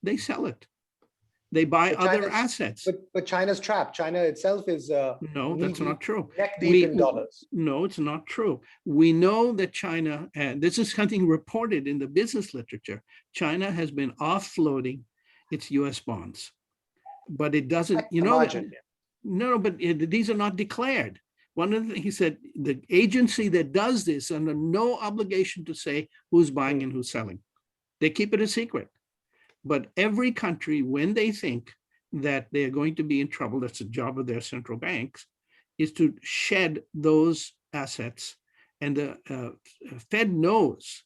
they sell it. They buy other assets. But China's trapped. China itself is no, that's not true. Neck deep in dollars. No, it's not true. We know that China, and this is something reported in the business literature, China has been offloading its US bonds. But it doesn't, you know, no, but these are not declared. One of the things he said, the agency that does this under no obligation to say who's buying and who's selling. They keep it a secret. But every country, when they think that they're going to be in trouble, that's the job of their central banks, is to shed those assets. And the Fed knows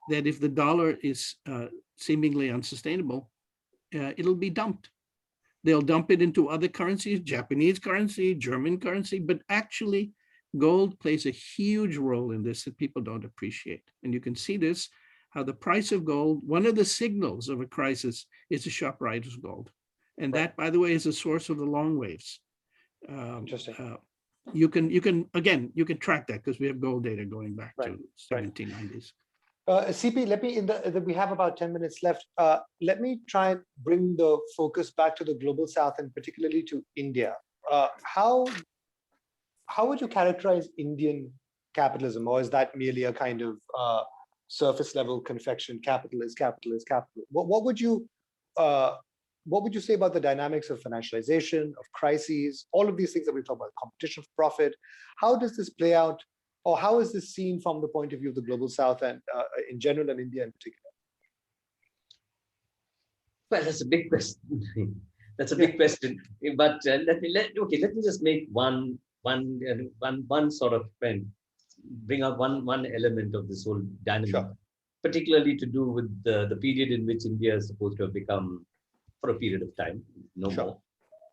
that if the dollar is seemingly unsustainable, it'll be dumped. They'll dump it into other currencies, Japanese currency, German currency, but actually gold plays a huge role in this that people don't appreciate. And you can see this, how the price of gold, one of the signals of a crisis is a sharp rise of gold. And that, by the way, is a source of the long waves. Interesting. You can track that because we have gold data going back to 1790s. CP, let me, we have about 10 minutes left. Let me try and bring the focus back to the global south and particularly to India. How would you characterize Indian capitalism, or is that merely a kind of surface level confection? Capital is capital is capital. What would you say about the dynamics of financialization, of crises, all of these things that we talk about, competition for profit? How does this play out? Or how is this seen from the point of view of the global south and in general and India in particular? Well, that's a big question. That's a big question. But let me just make one sort of bring out one element of this whole dynamic, particularly to do with the period in which India is supposed to have become, for a period of time, more,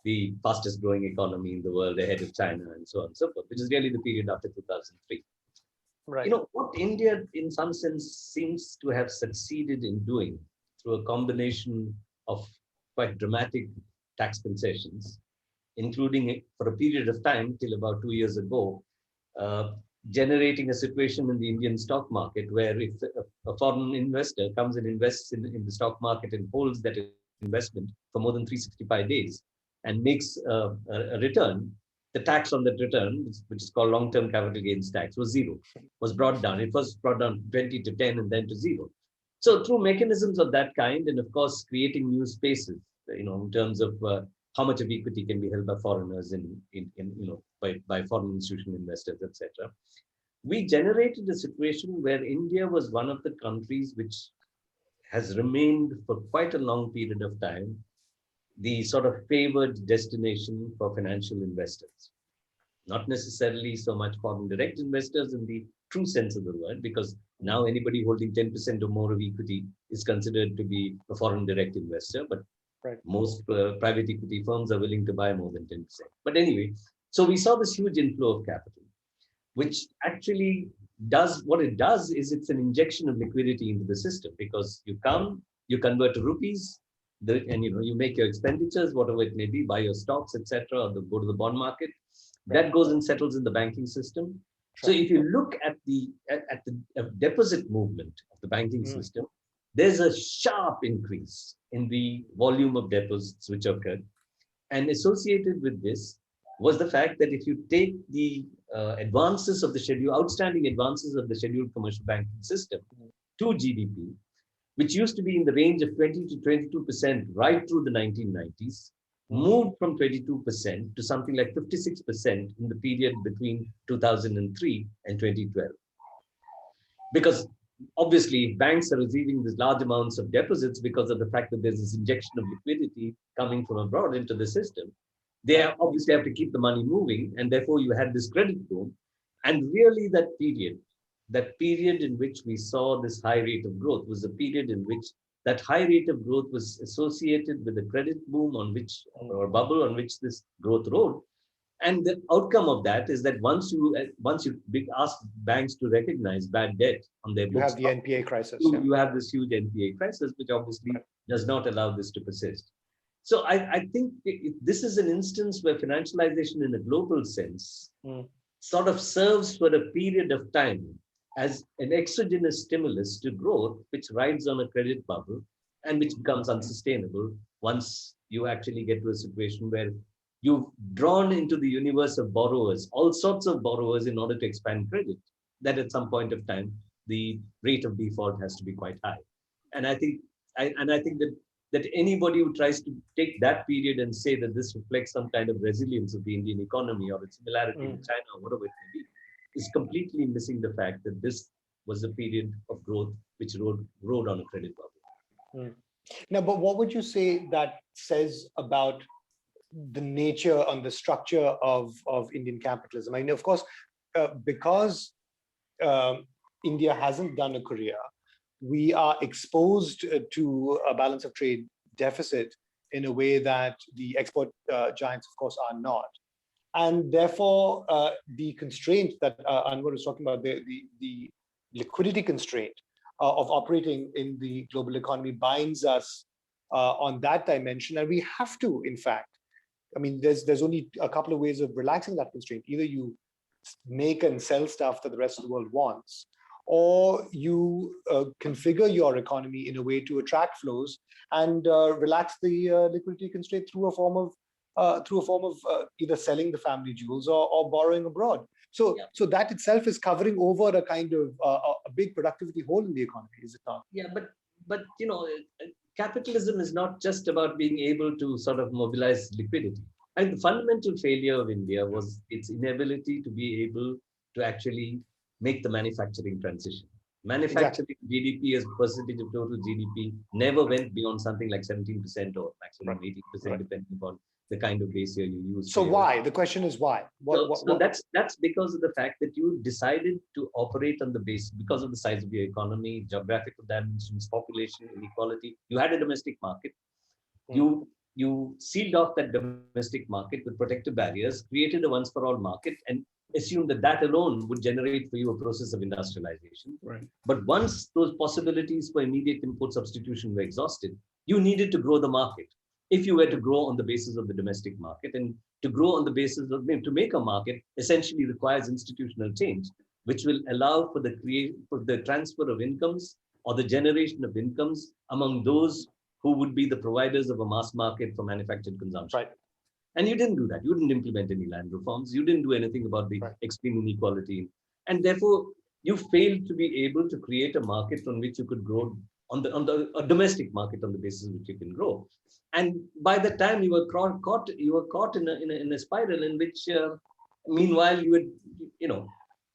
the fastest growing economy in the world, ahead of China and so on and so forth, which is really the period after 2003. Right. You know, what India in some sense seems to have succeeded in doing through a combination of quite dramatic tax concessions, including for a period of time till about 2 years ago, generating a situation in the Indian stock market where if a foreign investor comes and invests in the stock market and holds that investment for more than 365 days, and makes a return, the tax on that return, which is called long-term capital gains tax, was zero, was brought down. It was brought down 20 to 10 and then to zero. So through mechanisms of that kind, and of course, creating new spaces, in terms of how much of equity can be held by foreigners by foreign institutional investors, etc. We generated a situation where India was one of the countries which has remained for quite a long period of time the sort of favored destination for financial investors. Not necessarily so much foreign direct investors in the true sense of the word, because now anybody holding 10% or more of equity is considered to be a foreign direct investor, but most private equity firms are willing to buy more than 10%. But anyway, so we saw this huge inflow of capital, which actually does, what it does is it's an injection of liquidity into the system, because you come, you convert to rupees, and you make your expenditures, whatever it may be, buy your stocks, etc., or go to the bond market. That goes and settles in the banking system. So if you look at the deposit movement of the banking system, there's a sharp increase in the volume of deposits which occurred. And associated with this was the fact that if you take the outstanding advances of the scheduled commercial banking system to GDP, which used to be in the range of 20 to 22% right through the 1990s, moved from 22% to something like 56% in the period between 2003 and 2012. Because obviously, banks are receiving these large amounts of deposits because of the fact that there's this injection of liquidity coming from abroad into the system. They obviously have to keep the money moving, and therefore you had this credit boom. And really that period in which we saw this high rate of growth was a period in which that high rate of growth was associated with a credit boom on which, or bubble on which this growth rode. And the outcome of that is that once you ask banks to recognize bad debt on their You books, have the NPA crisis. you have this huge NPA crisis, which obviously does not allow this to persist. So I think this is an instance where financialization in a global sense sort of serves for a period of time as an exogenous stimulus to growth, which rides on a credit bubble and which becomes unsustainable once you actually get to a situation where you've drawn into the universe of borrowers, all sorts of borrowers in order to expand credit, that at some point of time, the rate of default has to be quite high. And I think that anybody who tries to take that period and say that this reflects some kind of resilience of the Indian economy or its similarity to China or whatever it may be, is completely missing the fact that this was a period of growth which rode on a credit bubble. Now, but what would you say that says about the nature and the structure of Indian capitalism? I mean, of course, because India hasn't done a Korea, we are exposed to a balance of trade deficit in a way that the export giants, of course, are not. And therefore, the constraint that Anwar was talking about, the liquidity constraint of operating in the global economy binds us on that dimension. And we have to, in fact, I mean, there's only a couple of ways of relaxing that constraint. Either you make and sell stuff that the rest of the world wants, or you configure your economy in a way to attract flows and relax the liquidity constraint through a form of either selling the family jewels or borrowing abroad. So that itself is covering over a kind of a big productivity hole in the economy, is it not? Yeah, but you know, capitalism is not just about being able to sort of mobilize liquidity. And the fundamental failure of India was its inability to be able to actually make the manufacturing transition. Manufacturing GDP as percentage of total GDP never went beyond something like 17% or maximum 18%, depending upon the kind of base year you use. So why? The question is why? So that's because of the fact that you decided to operate on the base because of the size of your economy, geographical dimensions, population, inequality. You had a domestic market. You sealed off that domestic market with protective barriers, created a once-for-all market, and assumed that that alone would generate for you a process of industrialization. Right. But once those possibilities for immediate import substitution were exhausted, you needed to grow the market. If you were to grow on the basis of the domestic market, and to grow on the basis of, to make a market essentially requires institutional change, which will allow for the transfer of incomes or the generation of incomes among those who would be the providers of a mass market for manufactured consumption. Right. And you didn't do that. You didn't implement any land reforms. You didn't do anything about the extreme inequality. And therefore, you failed to be able to create a market on which you could grow a domestic market on the basis of which you can grow. And by the time you were caught in a spiral in which, meanwhile, you would,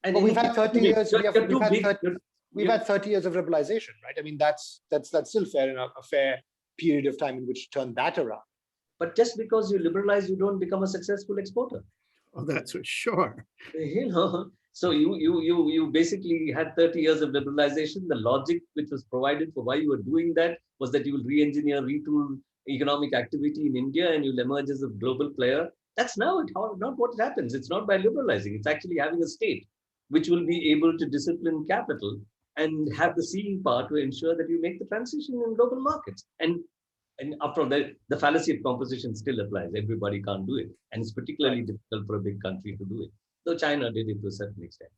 And we've had 30 years. We've had 30 years of liberalization, right? I mean, that's still fair enough, a fair period of time in which to turn that around. But just because you liberalize, you don't become a successful exporter. Oh, that's for sure. So you basically had 30 years of liberalization. The logic which was provided for why you were doing that was that you will re-engineer, retool economic activity in India and you'll emerge as a global player. That's not what happens. It's not by liberalizing. It's actually having a state which will be able to discipline capital and have the seeing power to ensure that you make the transition in global markets. And after all, the fallacy of composition still applies. Everybody can't do it. And it's particularly difficult for a big country to do it. Though China did it to a certain extent.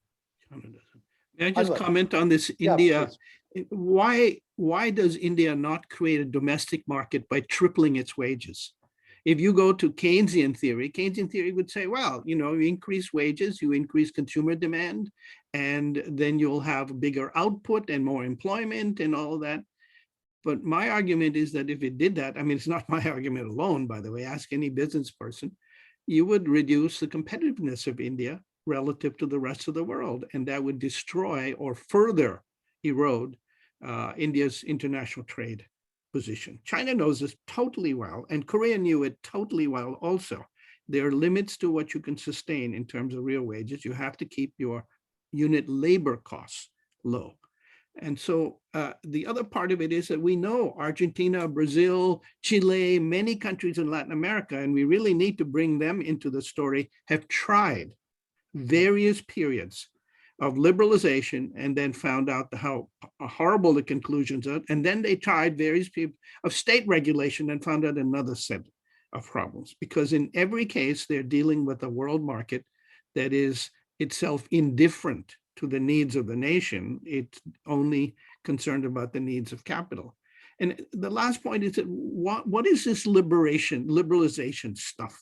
May I just comment on this India? Why does India not create a domestic market by tripling its wages? If you go to Keynesian theory would say, well, you increase wages, you increase consumer demand, and then you'll have bigger output and more employment and all of that. But my argument is that if it did that, I mean, it's not my argument alone, by the way, ask any business person, you would reduce the competitiveness of India relative to the rest of the world. And that would destroy or further erode India's international trade position. China knows this totally well, and Korea knew it totally well also. There are limits to what you can sustain in terms of real wages. You have to keep your unit labor costs low. And so the other part of it is that we know Argentina, Brazil, Chile, many countries in Latin America, and we really need to bring them into the story, have tried various periods of liberalization and then found out how horrible the conclusions are. And then they tried various periods of state regulation and found out another set of problems. Because in every case, they're dealing with a world market that is itself indifferent to the needs of the nation. It's only concerned about the needs of capital. And the last point is that what is this liberalization stuff?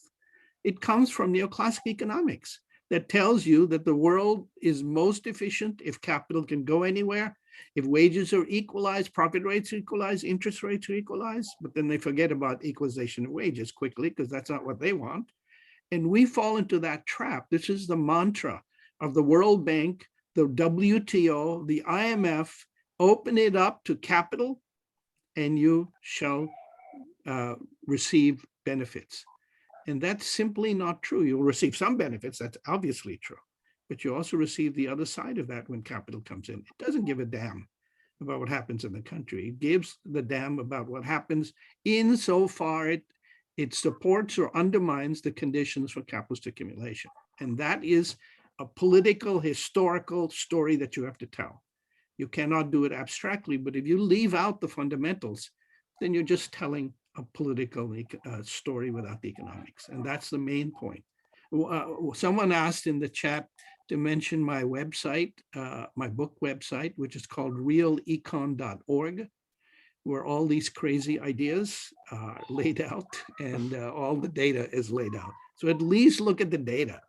It comes from neoclassical economics that tells you that the world is most efficient if capital can go anywhere, if wages are equalized, profit rates are equalized, interest rates are equalized, but then they forget about equalization of wages quickly because that's not what they want. And we fall into that trap. This is the mantra of the World Bank, the WTO, the IMF: open it up to capital and you shall receive benefits. And that's simply not true. You'll receive some benefits, that's obviously true, but you also receive the other side of that when capital comes in. It doesn't give a damn about what happens in the country. It gives the damn about what happens insofar it supports or undermines the conditions for capitalist accumulation. And that is a political, historical story that you have to tell. You cannot do it abstractly, but if you leave out the fundamentals, then you're just telling a political story without the economics. And that's the main point. Someone asked in the chat to mention my website, my book website, which is called realecon.org, where all these crazy ideas are laid out and all the data is laid out. So at least look at the data.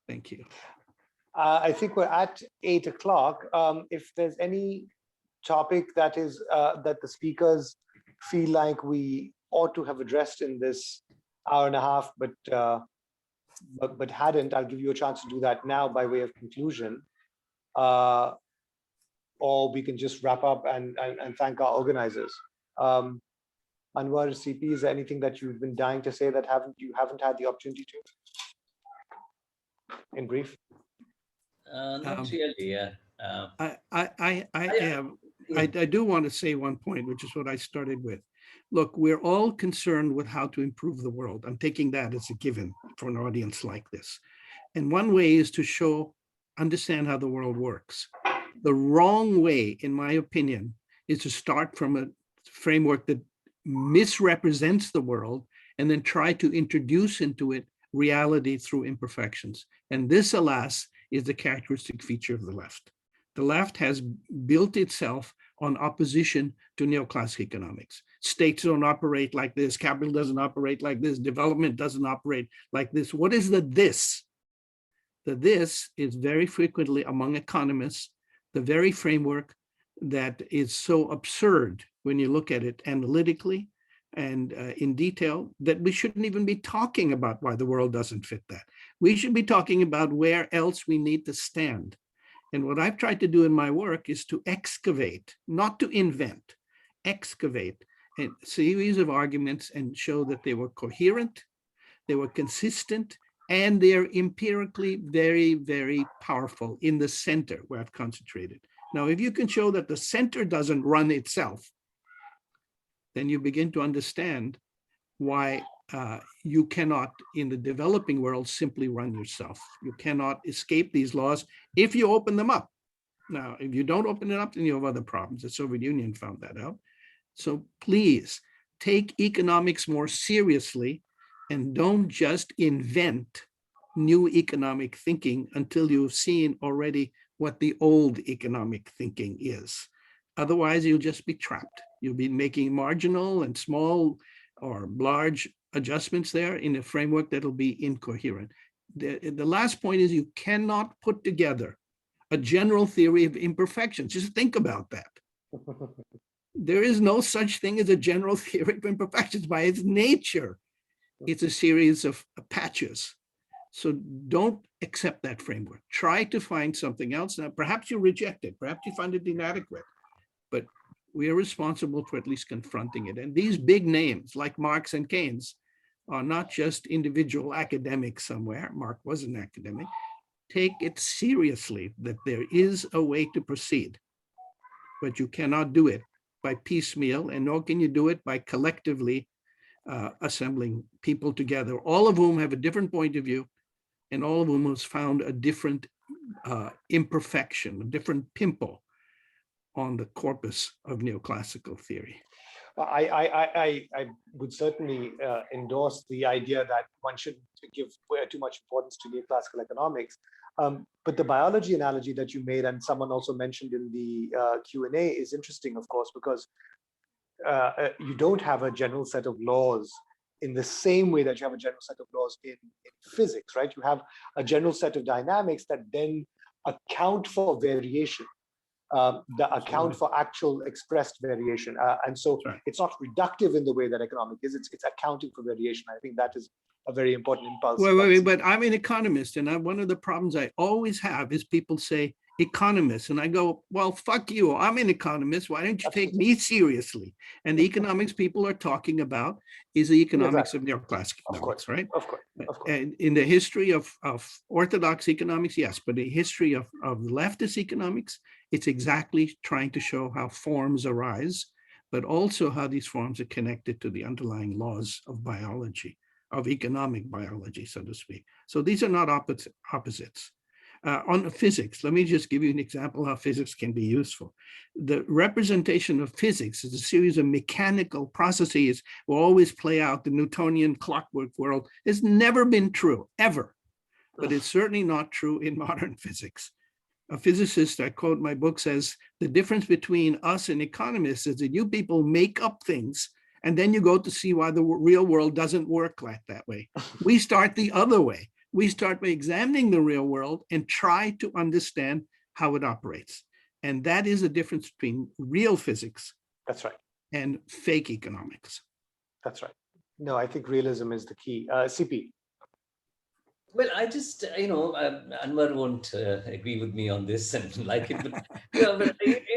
Thank you. I think we're at 8 o'clock. If there's any topic that is that the speakers feel like we ought to have addressed in this hour and a half, but hadn't, I'll give you a chance to do that now by way of conclusion. Or we can just wrap up and thank our organizers. Anwar, CP, is there anything that you've been dying to say that you haven't had the opportunity to? In brief. Not really, yeah. I do want to say one point, which is what I started with. Look, we're all concerned with how to improve the world. I'm taking that as a given for an audience like this. And one way is to understand how the world works. The wrong way, in my opinion, is to start from a framework that misrepresents the world and then try to introduce into it reality through imperfections. And this, alas, is the characteristic feature of the left. The left has built itself on opposition to neoclassical economics. States don't operate like this, capital doesn't operate like this, development doesn't operate like this. What is the this? The this is very frequently among economists the very framework that is so absurd when you look at it analytically and in detail that we shouldn't even be talking about why the world doesn't fit that. We should be talking about where else we need to stand. And what I've tried to do in my work is to excavate, not to invent, excavate a series of arguments and show that they were coherent, they were consistent, and they're empirically very, very powerful in the center where I've concentrated. Now, if you can show that the center doesn't run itself, then you begin to understand why you cannot, in the developing world, simply run yourself. You cannot escape these laws if you open them up. Now, if you don't open it up, then you have other problems. The Soviet Union found that out. So please take economics more seriously and don't just invent new economic thinking until you've seen already what the old economic thinking is. Otherwise, you'll just be trapped. You'll be making marginal and small or large adjustments there in a framework that'll be incoherent. The last point is you cannot put together a general theory of imperfections. Just think about that. There is no such thing as a general theory of imperfections. By its nature, it's a series of patches. So don't accept that framework. Try to find something else. Now, perhaps you reject it. Perhaps you find it inadequate. But we are responsible for at least confronting it. And these big names like Marx and Keynes are not just individual academics somewhere. Marx was an academic. Take it seriously that there is a way to proceed, but you cannot do it by piecemeal, and nor can you do it by collectively assembling people together, all of whom have a different point of view, and all of whom has found a different imperfection, a different pimple on the corpus of neoclassical theory. I would certainly endorse the idea that one shouldn't give too much importance to neoclassical economics. But the biology analogy that you made, and someone also mentioned in the Q&A, is interesting, of course, because you don't have a general set of laws in the same way that you have a general set of laws in physics, right? You have a general set of dynamics that then account for variation. The account for actual expressed variation. And so it's not reductive in the way that economic is, it's accounting for variation. I think that is a very important impulse. Wait, but I'm an economist, and one of the problems I always have is people say economists, and I go, well, fuck you, I'm an economist, why don't you take me seriously? And the economics people are talking about is the economics of neoclassical economics, right? Of course. And in the history of orthodox economics, yes, but the history of leftist economics, it's exactly trying to show how forms arise, but also how these forms are connected to the underlying laws of biology, of economic biology, so to speak. So these are not opposites. On physics, let me just give you an example how physics can be useful. The representation of physics is a series of mechanical processes will always play out the Newtonian clockwork world. It's never been true, ever. But it's certainly not true in modern physics. A physicist, I quote my book, says, the difference between us and economists is that you people make up things and then you go to see why the real world doesn't work like that way. We start the other way. We start by examining the real world and try to understand how it operates. And that is the difference between real physics. That's right. And fake economics. That's right. No, I think realism is the key. CP. Well, I just, Anwar won't agree with me on this and like it,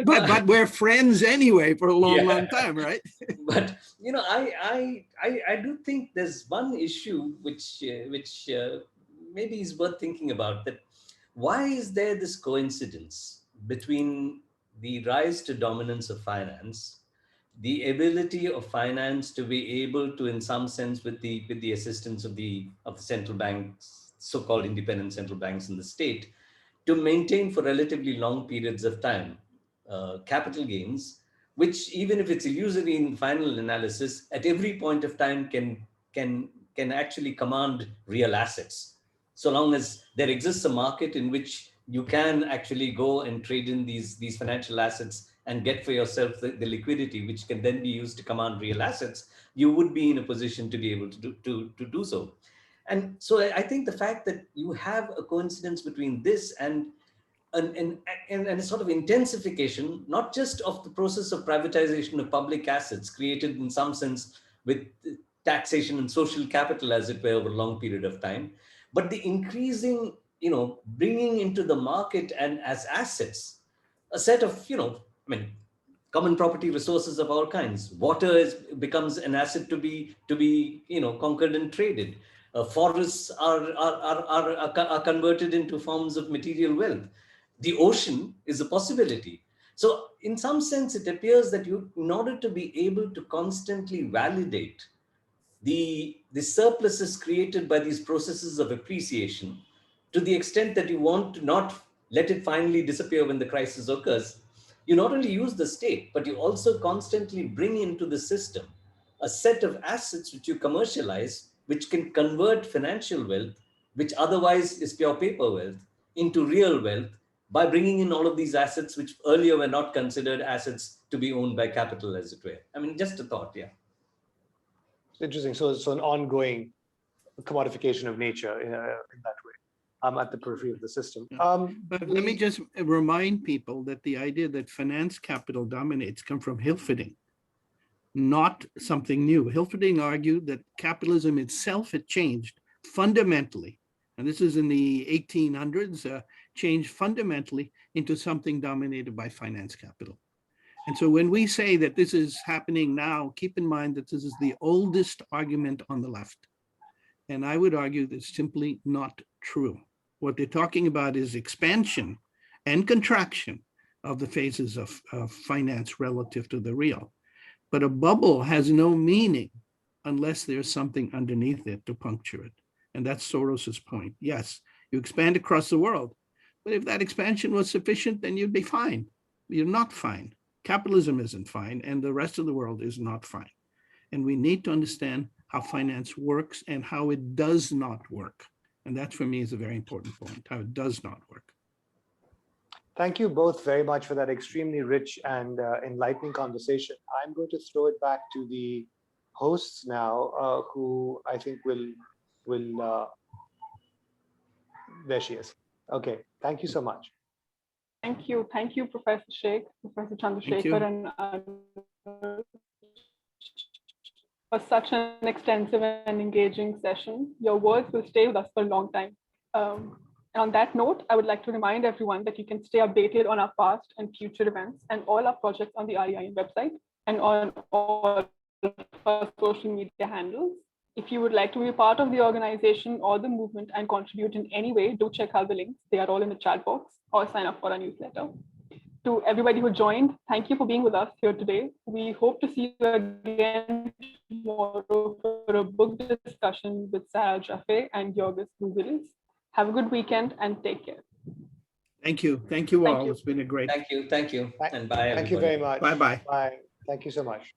but, but we're friends anyway for a long time, right? But, I do think there's one issue which maybe is worth thinking about, that why is there this coincidence between the rise to dominance of finance, the ability of finance to be able to, in some sense, with the assistance of the central banks, so-called independent central banks in the state, to maintain for relatively long periods of time capital gains, which, even if it's illusory in final analysis, at every point of time can actually command real assets, so long as there exists a market in which you can actually go and trade in these financial assets and get for yourself the liquidity, which can then be used to command real assets. You would be in a position to be able to do so. And so I think the fact that you have a coincidence between this and a sort of intensification, not just of the process of privatization of public assets created in some sense with taxation and social capital, as it were, over a long period of time, but the increasing, bringing into the market and as assets, a set of, common property resources of all kinds. Water becomes an asset to be conquered and traded. Forests are converted into forms of material wealth. The ocean is a possibility. So in some sense, it appears that in order to be able to constantly validate the surpluses created by these processes of appreciation, to the extent that you want to not let it finally disappear when the crisis occurs, you not only use the state, but you also constantly bring into the system a set of assets which you commercialize, which can convert financial wealth, which otherwise is pure paper wealth, into real wealth, by bringing in all of these assets which earlier were not considered assets to be owned by capital, as it were. Just a thought, yeah. Interesting. So it's an ongoing commodification of nature in that way. At the periphery of the system. But let me just remind people that the idea that finance capital dominates come from Hilferding, not something new. Hilferding argued that capitalism itself had changed fundamentally and this is in the 1800s, changed fundamentally into something dominated by finance capital. And so when we say that this is happening now, keep in mind that this is the oldest argument on the left. And I would argue that's simply not true. What they're talking about is expansion and contraction of the phases of finance relative to the real. But a bubble has no meaning unless there's something underneath it to puncture it. And that's Soros's point. Yes, you expand across the world, but if that expansion was sufficient, then you'd be fine. You're not fine. Capitalism isn't fine, and the rest of the world is not fine. And we need to understand how finance works and how it does not work. And that for me is a very important point, how it does not work. Thank you both very much for that extremely rich and enlightening conversation. I'm going to throw it back to the hosts now, who I think will there she is. Okay, thank you so much. Thank you, Professor Shaikh, Professor Chandrashekar, and for such an extensive and engaging session. Your words will stay with us for a long time. And on that note, I would like to remind everyone that you can stay updated on our past and future events and all our projects on the REIN website and on all our social media handles. If you would like to be a part of the organization or the movement and contribute in any way, do check out the links. They are all in the chat box, or sign up for our newsletter. To everybody who joined, thank you for being with us here today. We hope to see you again tomorrow for a book discussion with Sarah Jaffe and Yorgos Bouzelis. Have a good weekend and take care. Thank you. Thank you all. It's been a great. Thank you. And bye, everybody. Thank you very much. Bye-bye. Bye. Thank you so much.